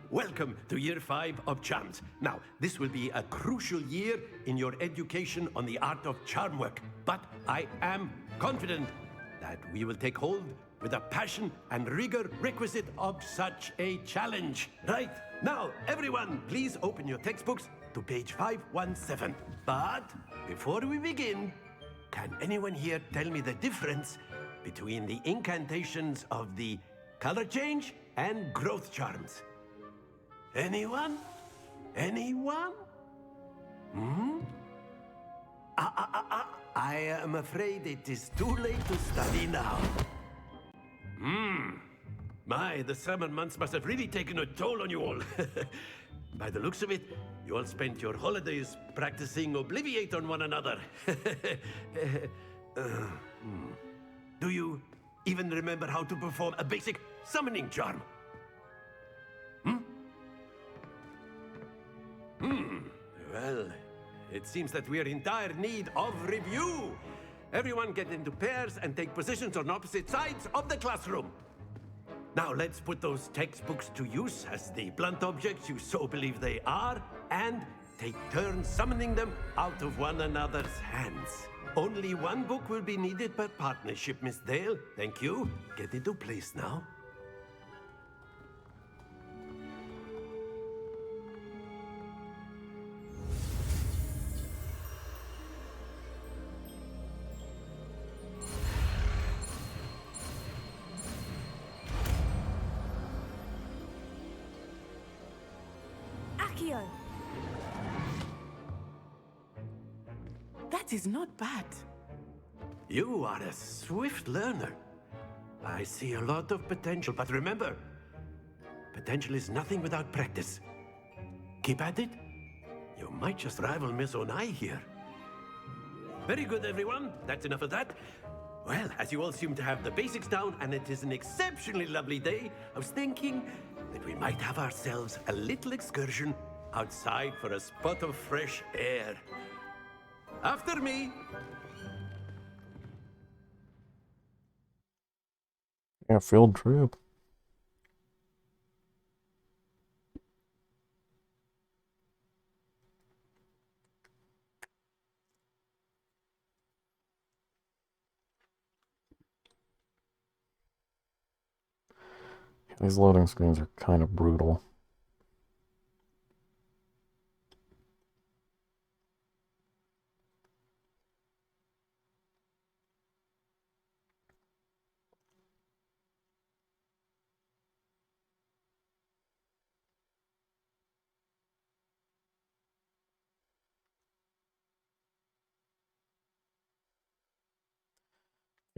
Welcome to Year 5 of Charms. Now, this will be a crucial year in your education on the art of charm work, but I am confident that we will take hold with the passion and rigor requisite of such a challenge. Right, now, everyone, please open your textbooks to page 517. But before we begin, can anyone here tell me the difference between the incantations of the color change and growth charms? Anyone? Anyone? Hmm? I am afraid it is too late to study now. My, the summer months must have really taken a toll on you all. By the looks of it, you all spent your holidays practicing Obliviate on one another. Do you even remember how to perform a basic summoning charm? Well, it seems that we are in dire need of review. Everyone get into pairs and take positions on opposite sides of the classroom. Now let's put those textbooks to use as the blunt objects you so believe they are, and take turns summoning them out of one another's hands. Only one book will be needed per partnership, Miss Dale. Thank you. Get into place now. That is not bad. You are a swift learner. I see a lot of potential, but remember, potential is nothing without practice. Keep at it. You might just rival Miss Onai here. Very good, everyone. That's enough of that. Well, as you all seem to have the basics down, and it is an exceptionally lovely day, I was thinking that we might have ourselves a little excursion outside for a spot of fresh air. After me. Yeah, field trip. These loading screens are kind of brutal.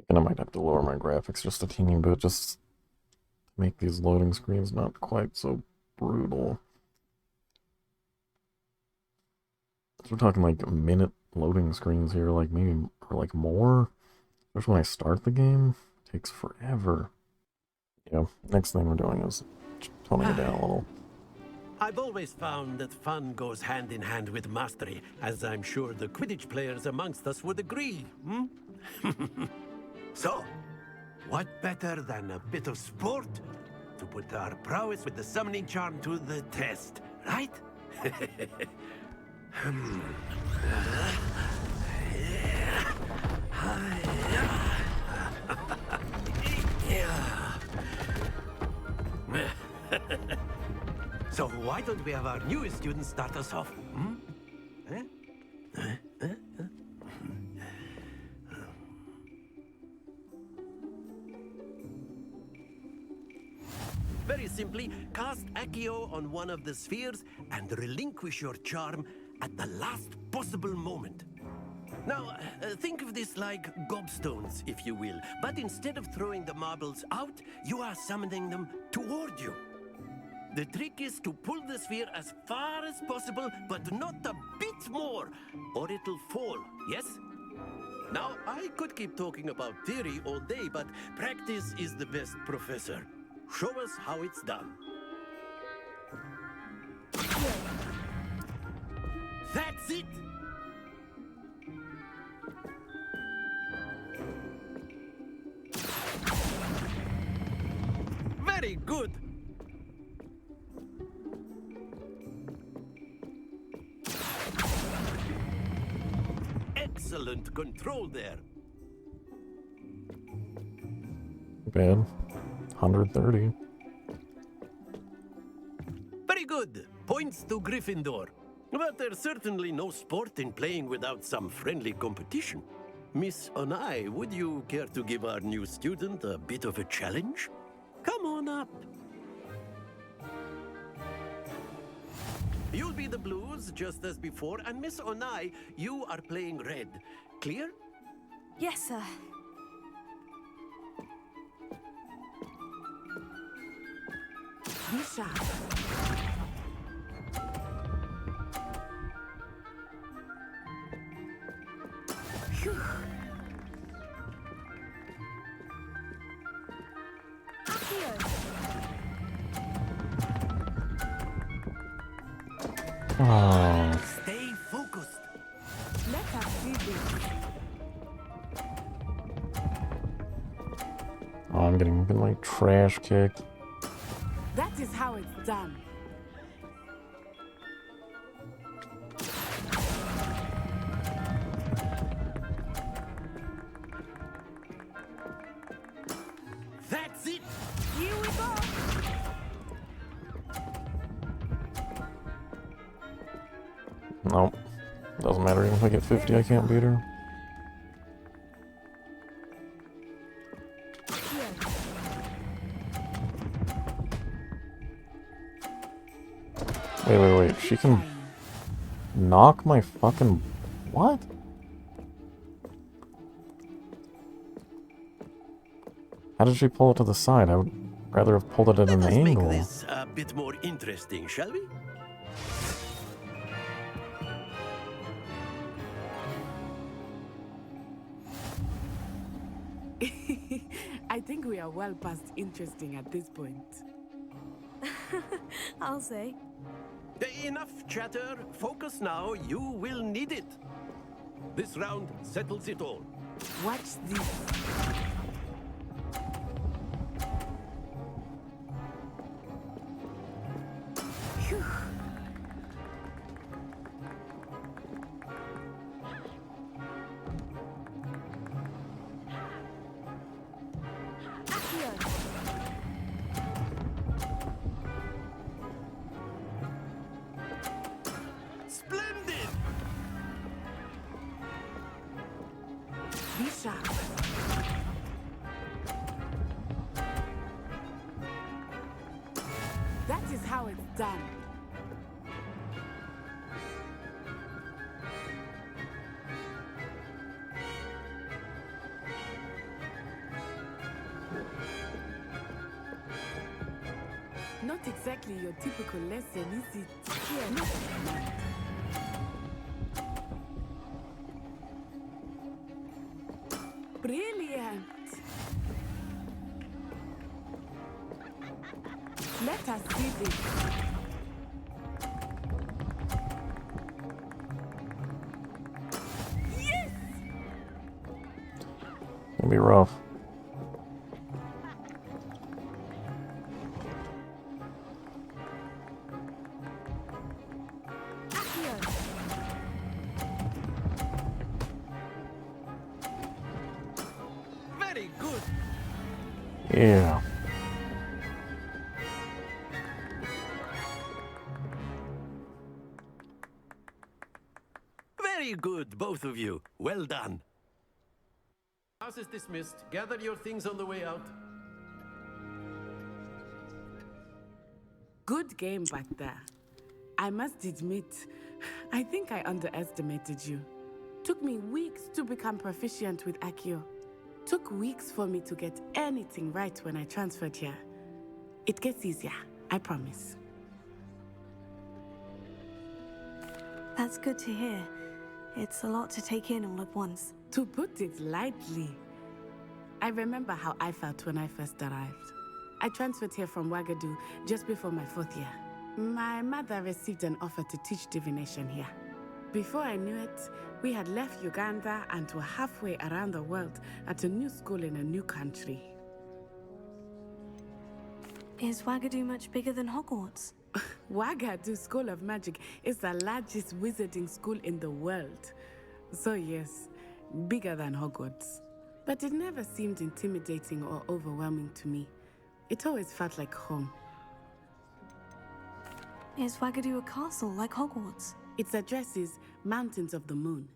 And I might have to lower my graphics just a teeny bit, just to make these loading screens not quite so brutal. So we're talking like a minute loading screens here, like maybe, or like more. Especially when I start the game, it takes forever. Yeah, next thing we're doing is toning it down a little. I've always found that fun goes hand in hand with mastery, as I'm sure the Quidditch players amongst us would agree, So, what better than a bit of sport to put our prowess with the summoning charm to the test, right? So why don't we have our newest student start us off? Very simply, cast Accio on one of the spheres and relinquish your charm at the last possible moment. Now, think of this like gobstones, if you will, but instead of throwing the marbles out, you are summoning them toward you. The trick is to pull the sphere as far as possible, but not a bit more, or it'll fall, yes? Now, I could keep talking about theory all day, but practice is the best professor. Show us how it's done. That's it! Very good! Excellent control there. Bad. 130. Very good. Points to Gryffindor. But there's certainly no sport in playing without some friendly competition. Miss Onai, would you care to give our new student a bit of a challenge? Come on up. You'll be the blues, just as before, and Miss Onai, you are playing red. Clear? Yes, sir. Be sharp. Phew. Oh. Stay focused. Let us see this. Oh, I'm getting my trash kicked. That is how it's done. That's it. Here we go. Nope. Doesn't matter even if I get 50, I can't beat her. Wait. She can knock my fucking... What? How did she pull it to the side? I would rather have pulled it at an angle. Make this a bit more interesting, shall we? I think we are well past interesting at this point. I'll say. Enough chatter. Focus now. You will need it. This round settles it all. Watch this. Phew. Splendid! Be sharp. That is how it's done. Not exactly your typical lesson, is it? Here. Brilliant! Let us see this. Yes! It'll be rough. Very good. Yeah. Very good, both of you. Well done. House is dismissed. Gather your things on the way out. Good game back there. I must admit, I think I underestimated you. Took me weeks to become proficient with Accio. Took weeks for me to get anything right when I transferred here. It gets easier, I promise. That's good to hear. It's a lot to take in all at once. To put it lightly, I remember how I felt when I first arrived. I transferred here from Wagadu just before my 4th year. My mother received an offer to teach divination here. Before I knew it, we had left Uganda and were halfway around the world at a new school in a new country. Is Wagadu much bigger than Hogwarts? Wagadu School of Magic is the largest wizarding school in the world. So yes, bigger than Hogwarts. But it never seemed intimidating or overwhelming to me. It always felt like home. Is Wagadu a castle like Hogwarts? Its address is Mountains of the Moon.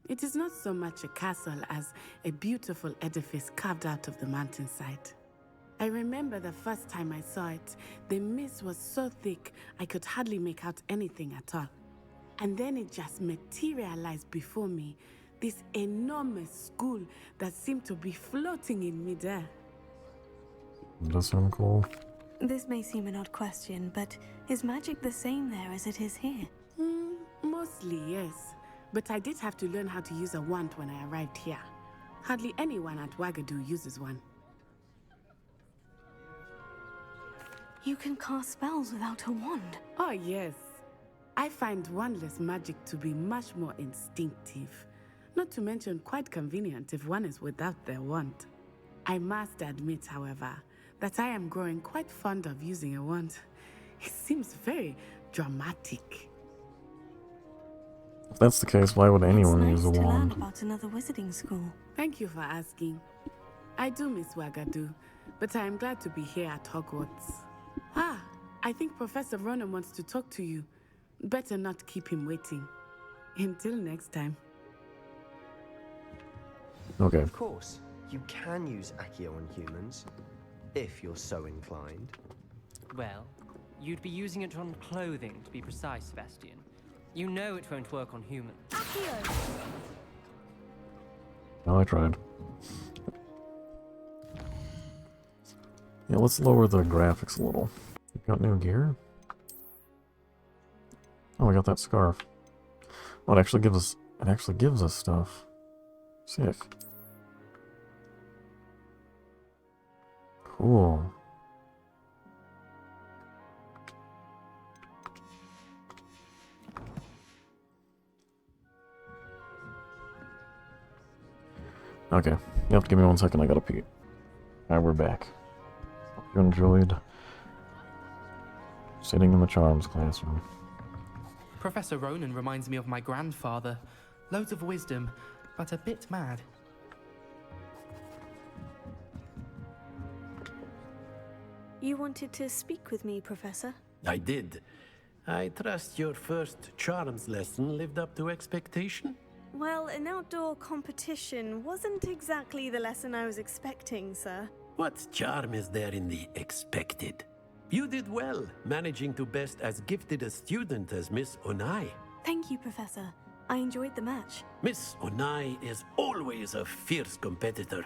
It is not so much a castle as a beautiful edifice carved out of the mountainside. I remember the first time I saw it, the mist was so thick I could hardly make out anything at all. And then it just materialized before me, this enormous school that seemed to be floating in midair. Does sound cool. This may seem an odd question, but is magic the same there as it is here? Mostly, yes. But I did have to learn how to use a wand when I arrived here. Hardly anyone at Wagadu uses one. You can cast spells without a wand? Oh, yes. I find wandless magic to be much more instinctive. Not to mention quite convenient if one is without their wand. I must admit, however, that I am growing quite fond of using a wand. It seems very dramatic. If that's the case, why would anyone use a It's nice to learn wand? about another wizarding school. Thank you for asking. I do miss Wagadu, but I am glad to be here at Hogwarts. Ah, I think Professor Ronan wants to talk to you. Better not keep him waiting. Until next time. Okay. Of course, you can use Accio on humans, if you're so inclined. Well, you'd be using it on clothing, to be precise, Sebastian. You know it won't work on humans. No, I tried. Yeah, let's lower the graphics a little. You got new gear? Oh, we got that scarf. Oh, it actually gives us stuff. Sick. Cool. Okay, you have to give me 1 second, I gotta pee. Alright, we're back. Hope you enjoyed sitting in the charms classroom. Professor Ronan reminds me of my grandfather. Loads of wisdom, but a bit mad. You wanted to speak with me, Professor? I did. I trust your first charms lesson lived up to expectation? Well, an outdoor competition wasn't exactly the lesson I was expecting, sir. What charm is there in the expected? You did well, managing to best as gifted a student as Miss Onai. Thank you, Professor. I enjoyed the match. Miss Onai is always a fierce competitor,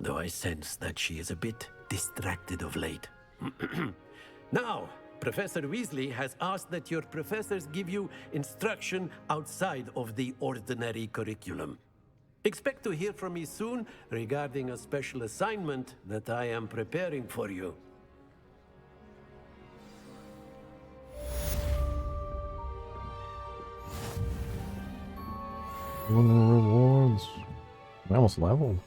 though I sense that she is a bit distracted of late. Now, Professor Weasley has asked that your professors give you instruction outside of the ordinary curriculum. Expect to hear from me soon regarding a special assignment that I am preparing for you. Winning rewards. I almost leveled.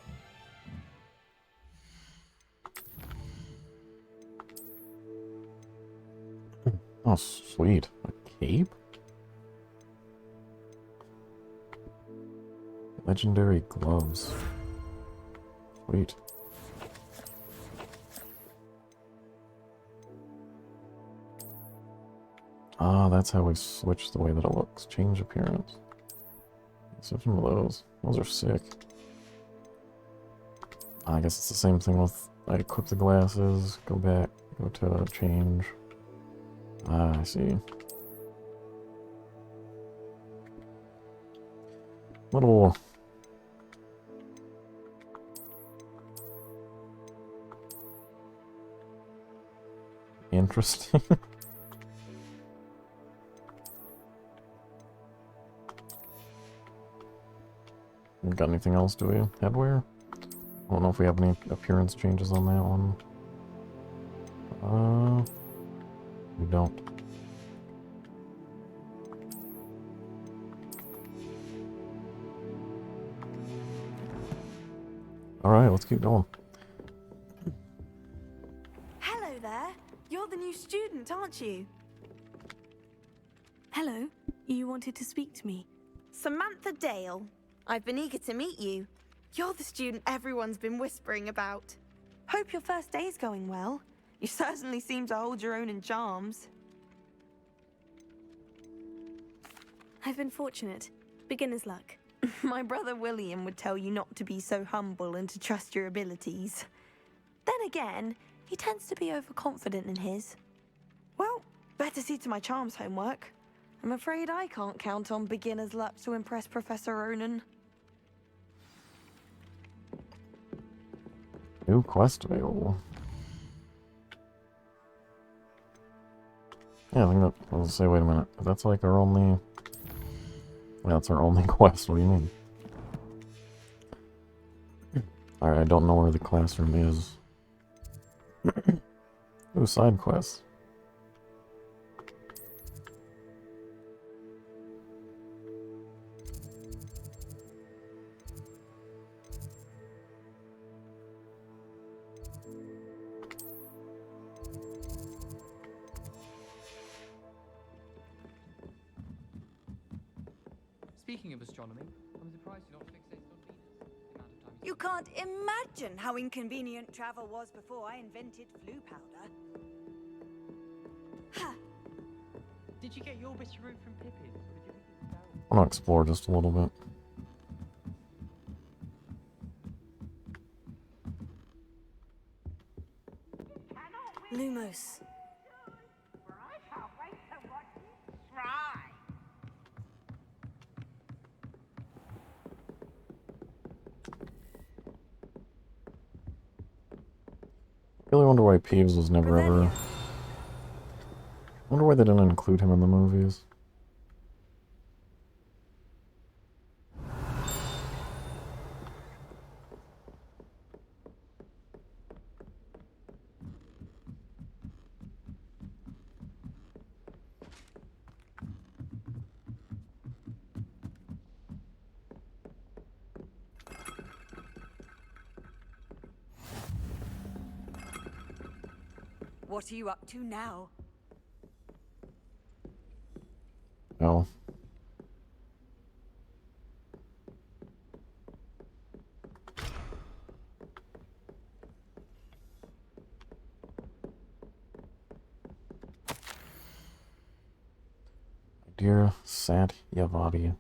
Oh, sweet. A cape? Legendary gloves. Sweet. Ah, that's how we switch the way that it looks. Change appearance. Switch some of those. Those are sick. I guess it's the same thing with... I equip the glasses, go back, go to change. Ah, I see. Little... interesting. Got anything else, do we? Headwear? I don't know if we have any appearance changes on that one. We don't. Alright, let's keep going. Hello there. You're the new student, aren't you? Hello. You wanted to speak to me? Samantha Dale. I've been eager to meet you. You're the student everyone's been whispering about. Hope your first day's going well. You certainly seem to hold your own in charms. I've been fortunate. Beginner's luck. My brother William would tell you not to be so humble and to trust your abilities. Then again, he tends to be overconfident in his. Well, better see to my charms homework. I'm afraid I can't count on beginner's luck to impress Professor Ronan. New quest available. Yeah, I think that, I was gonna say, wait a minute. That's like our only... Yeah, that's our only quest, what do you mean? Alright, I don't know where the classroom is. Ooh, side quests. Speaking of astronomy, I'm surprised you're not fixated on Venus. You can't imagine how inconvenient travel was before I invented flu powder. Ha! Did you get your bit of route from Pippin? Or did you pick it down? I want to explore just a little bit. Lumos. I really wonder why Peeves was never ever... I wonder why they didn't include him in the movies. What are you up to now? No. Dear Sat Yavabi.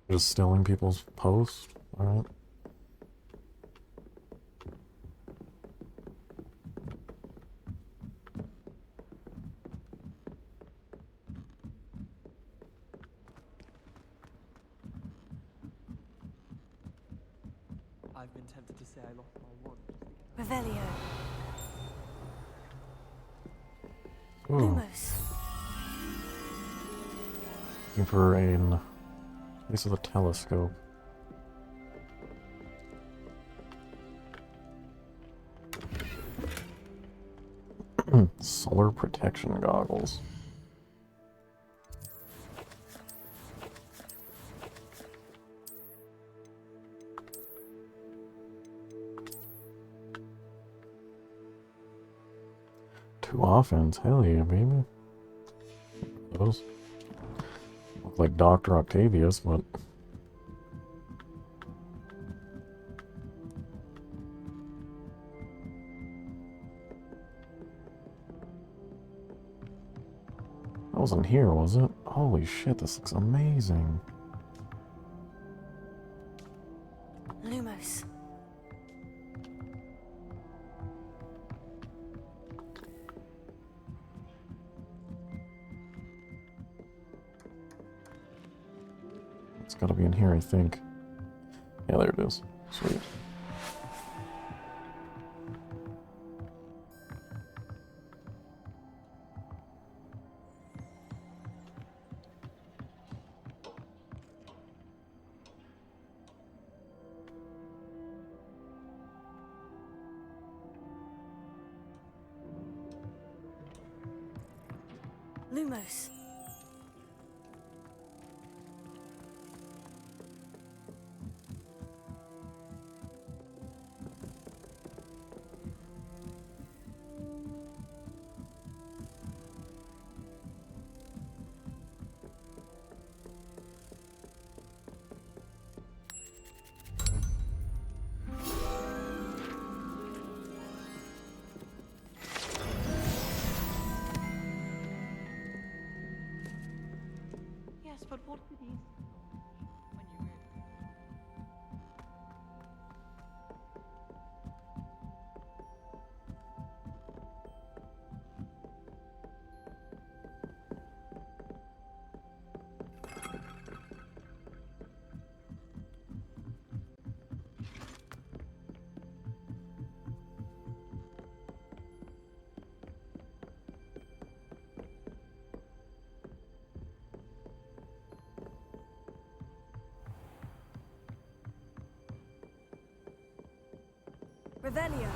Just stealing people's posts? Alright. I've been tempted to say I lost my wand. Revelio. Ooh. Lumos. Looking for an... This is a telescope. Solar protection goggles. Two offense, hell yeah, baby. Those look like Dr. Octavius, but that wasn't here, was it? Holy shit, this looks amazing. Lumos. It's gotta be in here, I think. Yeah, there it is. Sweet. Lumos. Revelio.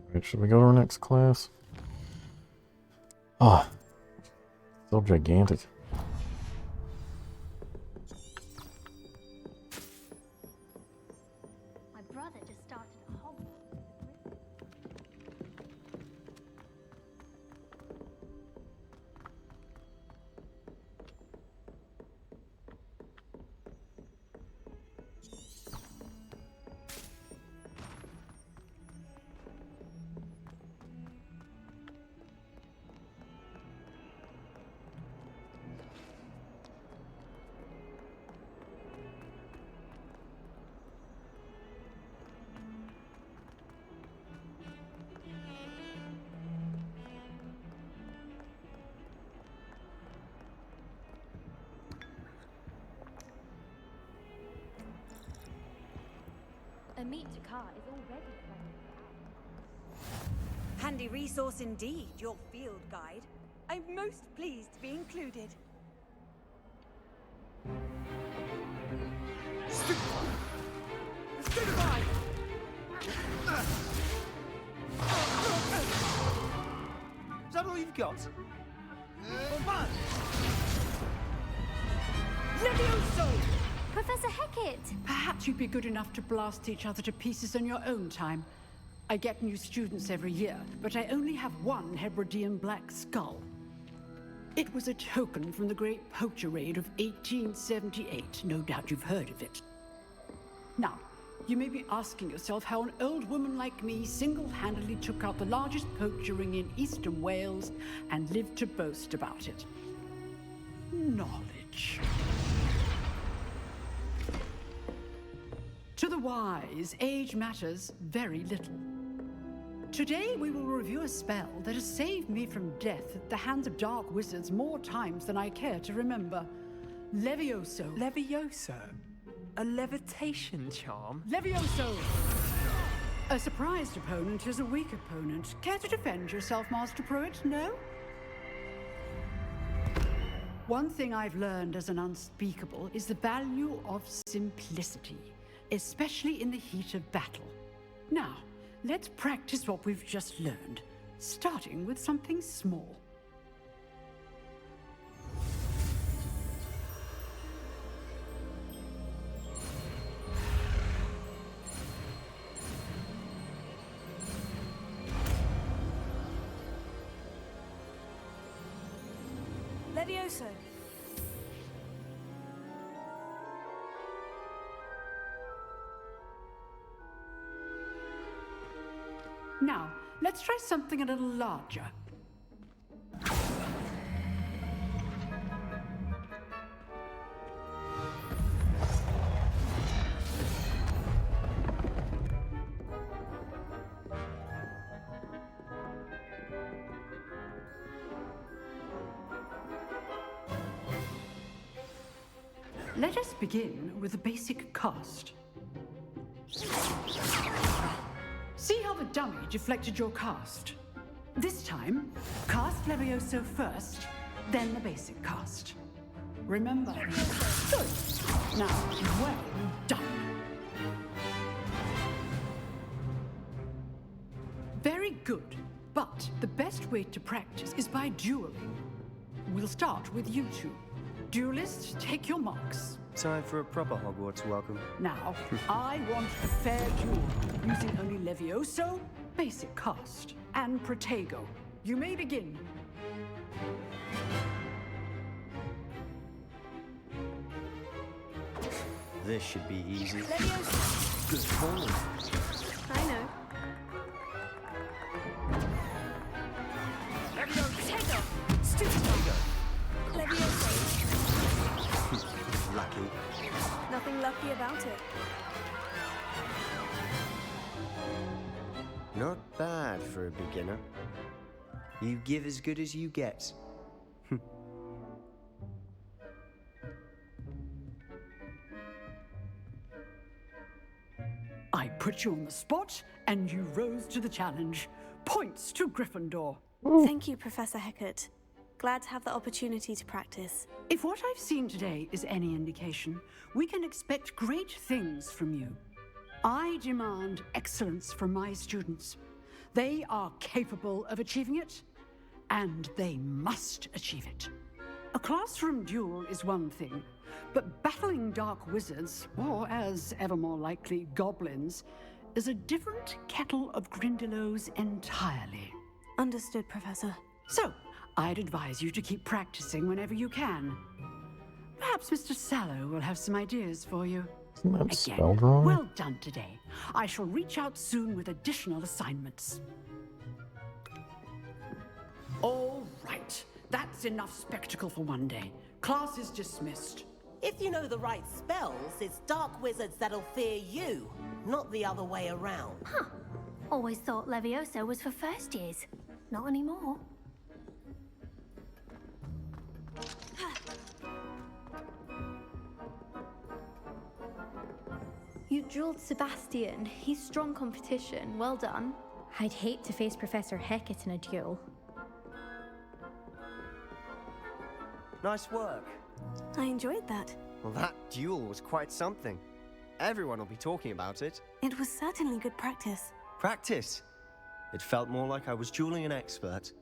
Alright, should we go to our next class? Ah, so gigantic. My brother just started at Hogwarts. A meet to car is already Handy resource indeed, your field guide. I'm most pleased to be included. Stupefy! Is that all you've got? Fun! Levioso! Professor Hecat! Perhaps you'd be good enough to blast each other to pieces in your own time. I get new students every year, but I only have one Hebridean black skull. It was a token from the Great Poacher Raid of 1878. No doubt you've heard of it. Now, you may be asking yourself how an old woman like me single-handedly took out the largest poacher ring in eastern Wales and lived to boast about it. Knowledge. To the wise, age matters very little. Today we will review a spell that has saved me from death at the hands of dark wizards more times than I care to remember. Levioso. Levioso? A levitation charm? Levioso! A surprised opponent is a weak opponent. Care to defend yourself, Master Pruitt? No? One thing I've learned as an unspeakable is the value of simplicity, especially in the heat of battle. Now, let's practice what we've just learned, starting with something small. Levioso. Now, let's try something a little larger. Let us begin with a basic cast. See how the dummy deflected your cast? This time, cast Levioso first, then the basic cast. Remember? Good. Now, well done. Very good, but the best way to practice is by dueling. We'll start with you two. Duelists, take your marks. Time for a proper Hogwarts welcome. Now, I want a fair duel, using only Levioso, basic cast, and Protego. You may begin. This should be easy. Levioso. Good call. I know. Levioso! Stupefy. Levioso. Lucky. Nothing lucky about it. Not bad for a beginner. You give as good as you get. I put you on the spot, and you rose to the challenge. Points to Gryffindor. Thank you, Professor Heckert. Glad to have the opportunity to practice. If what I've seen today is any indication, we can expect great things from you. I demand excellence from my students. They are capable of achieving it, and they must achieve it. A classroom duel is one thing, but battling dark wizards, or as ever more likely, goblins, is a different kettle of grindylows entirely. Understood, Professor. So, I'd advise you to keep practicing whenever you can. Perhaps Mr. Sallow will have some ideas for you. Isn't that Again, spelled wrong? well done today. I shall reach out soon with additional assignments. All right. That's enough spectacle for one day. Class is dismissed. If you know the right spells, it's dark wizards that'll fear you, not the other way around. Huh. Always thought Levioso was for first years. Not anymore. You drilled Sebastian. He's strong competition. Well done. I'd hate to face Professor Heckett in a duel. Nice work. I enjoyed that. Well, that duel was quite something. Everyone will be talking about it. It was certainly good practice. Practice? It felt more like I was dueling an expert.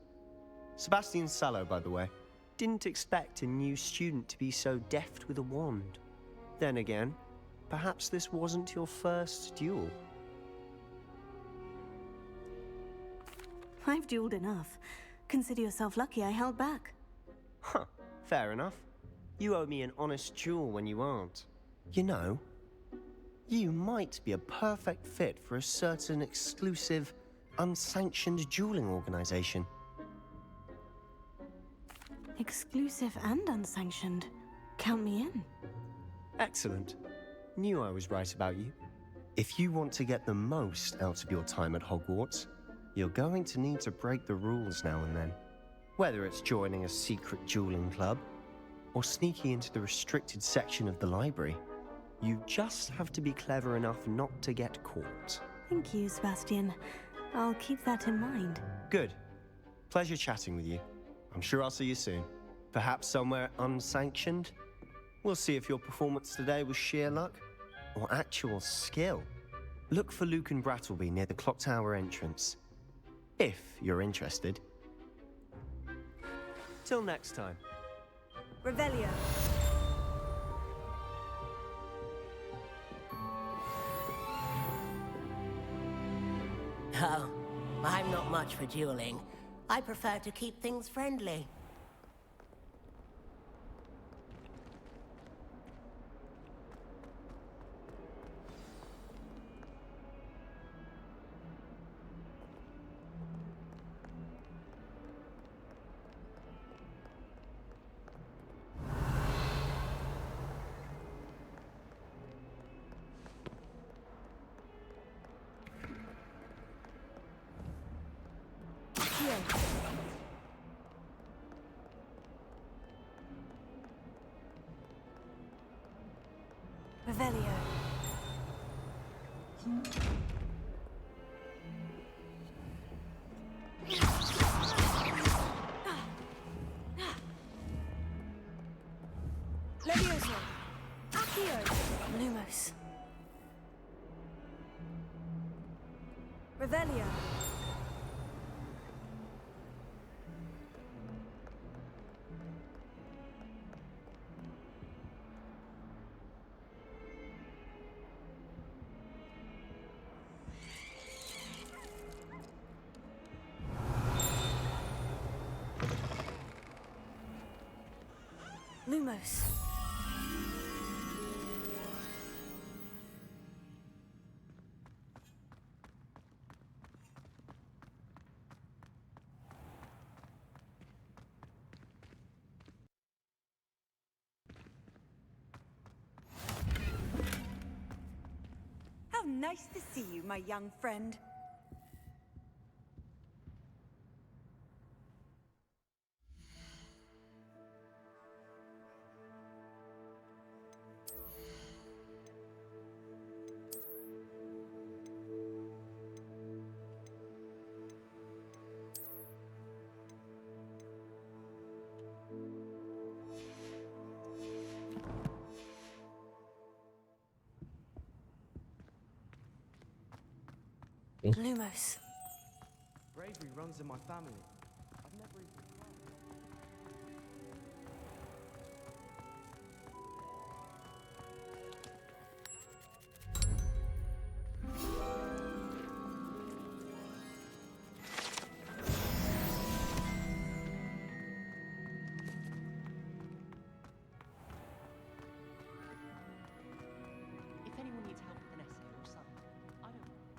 Sebastian Sallow, by the way. Didn't expect a new student to be so deft with a wand. Then again, perhaps this wasn't your first duel. I've dueled enough. Consider yourself lucky I held back. Huh, fair enough. You owe me an honest duel when you aren't. You know, you might be a perfect fit for a certain exclusive, unsanctioned dueling organization. Exclusive and unsanctioned. Count me in. Excellent. Knew I was right about you. If you want to get the most out of your time at Hogwarts, you're going to need to break the rules now and then. Whether it's joining a secret dueling club, or sneaking into the restricted section of the library, you just have to be clever enough not to get caught. Thank you, Sebastian. I'll keep that in mind. Good. Pleasure chatting with you. I'm sure I'll see you soon. Perhaps somewhere unsanctioned? We'll see if your performance today was sheer luck or actual skill. Look for Luke and Brattleby near the clock tower entrance, if you're interested. Till next time. Revelio. Oh, I'm not much for dueling. I prefer to keep things friendly. Revelio. Levioso. Accio. Lumos. Revelio. Lumos. How nice to see you, my young friend. me. Lumos. Bravery runs in my family. I've never even If anyone needs help with an essay or something, I don't.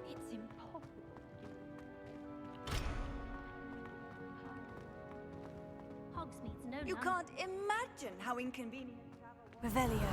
It's impossible. Hogsmeade's no You nun. can't imagine how inconvenient travel was. Revelio.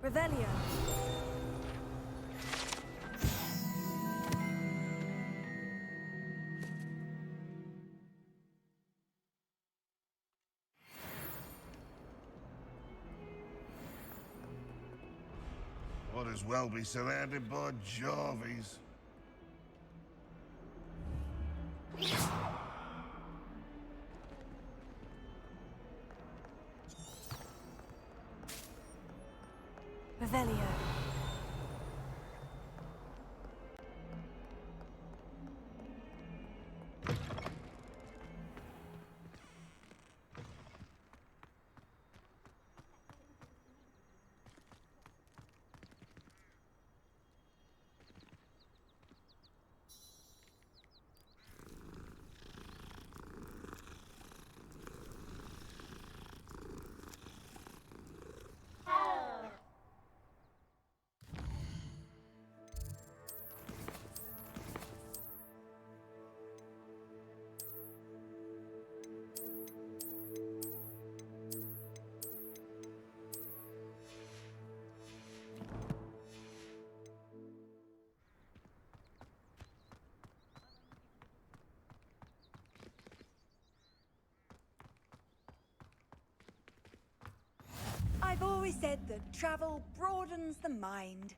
Revelio. Might as well be surrounded by Jarvies. Revelio. I've always said that travel broadens the mind.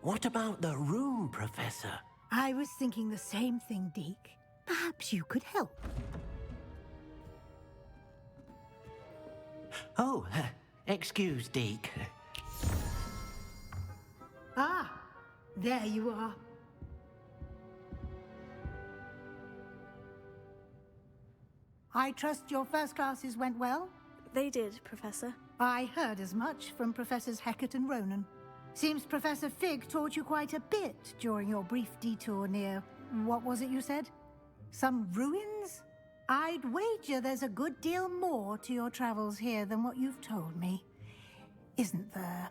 What about the room, Professor? I was thinking the same thing, Deke. Perhaps you could help. Oh, excuse, Deke. Ah, there you are. I trust your first classes went well? They did, Professor. I heard as much from Professors Hecat and Ronan. Seems Professor Fig taught you quite a bit during your brief detour near... what was it you said? Some ruins? I'd wager there's a good deal more to your travels here than what you've told me. Isn't there?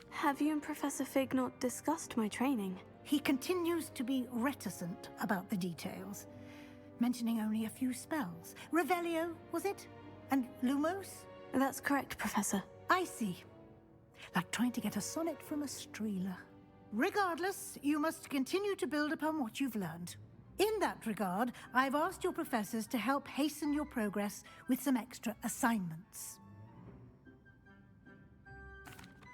Have you and Professor Fig not discussed my training? He continues to be reticent about the details, mentioning only a few spells. Revelio, was it? And Lumos? That's correct, Professor. I see. Like trying to get a sonnet from a streeler. Regardless, you must continue to build upon what you've learned. In that regard, I've asked your professors to help hasten your progress with some extra assignments.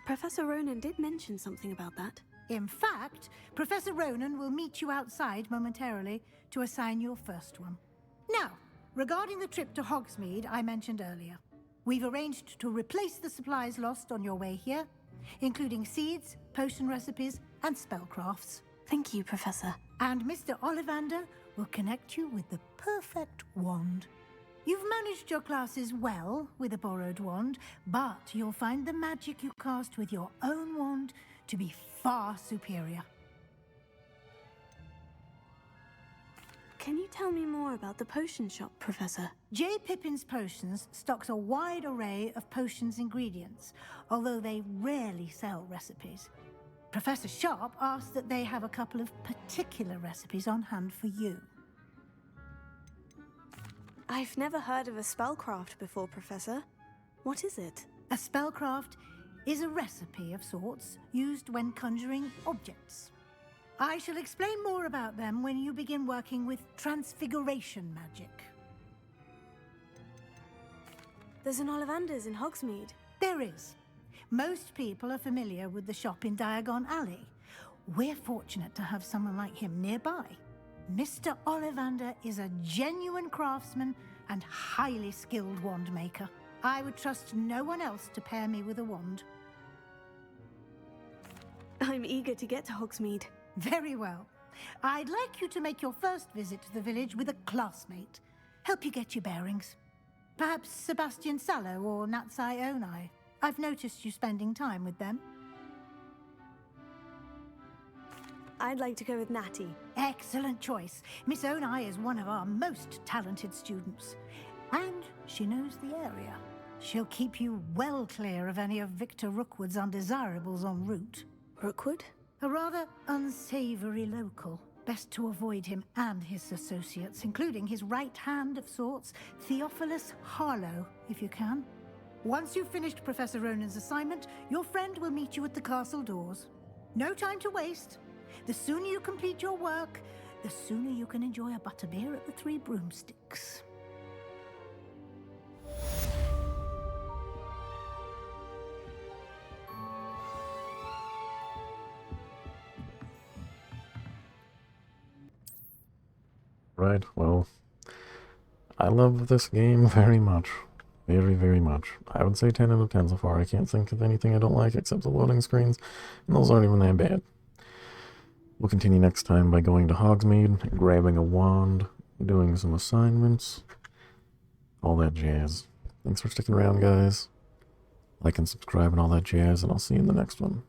Professor Ronan did mention something about that. In fact, Professor Ronan will meet you outside momentarily to assign your first one. Now, regarding the trip to Hogsmeade I mentioned earlier, we've arranged to replace the supplies lost on your way here, including seeds, potion recipes, and spellcrafts. Thank you, Professor. And Mr. Ollivander will connect you with the perfect wand. You've managed your classes well with a borrowed wand, but you'll find the magic you cast with your own wand to be far superior. Can you tell me more about the potion shop, Professor? J. Pippin's Potions stocks a wide array of potions ingredients, although they rarely sell recipes. Professor Sharp asked that they have a couple of particular recipes on hand for you. I've never heard of a spellcraft before, Professor. What is it? A spellcraft is a recipe of sorts used when conjuring objects. I shall explain more about them when you begin working with transfiguration magic. There's an Ollivander's in Hogsmeade. There is. Most people are familiar with the shop in Diagon Alley. We're fortunate to have someone like him nearby. Mr. Ollivander is a genuine craftsman and highly skilled wand maker. I would trust no one else to pair me with a wand. I'm eager to get to Hogsmeade. Very well. I'd like you to make your first visit to the village with a classmate. Help you get your bearings. Perhaps Sebastian Sallow or Natsai Onai. I've noticed you spending time with them. I'd like to go with Natty. Excellent choice. Miss Onai is one of our most talented students. And she knows the area. She'll keep you well clear of any of Victor Rookwood's undesirables en route. Rookwood? A rather unsavory local. Best to avoid him and his associates, including his right hand of sorts, Theophilus Harlow, if you can. Once you've finished Professor Ronan's assignment, your friend will meet you at the castle doors. No time to waste. The sooner you complete your work, the sooner you can enjoy a butterbeer at the Three Broomsticks. Right, well, I love this game very much. Very, very much. I would say 10 out of 10 so far. I can't think of anything I don't like except the loading screens, and those aren't even that bad. We'll continue next time by going to Hogsmeade, grabbing a wand, doing some assignments, all that jazz. Thanks for sticking around, guys. Like and subscribe and all that jazz, and I'll see you in the next one.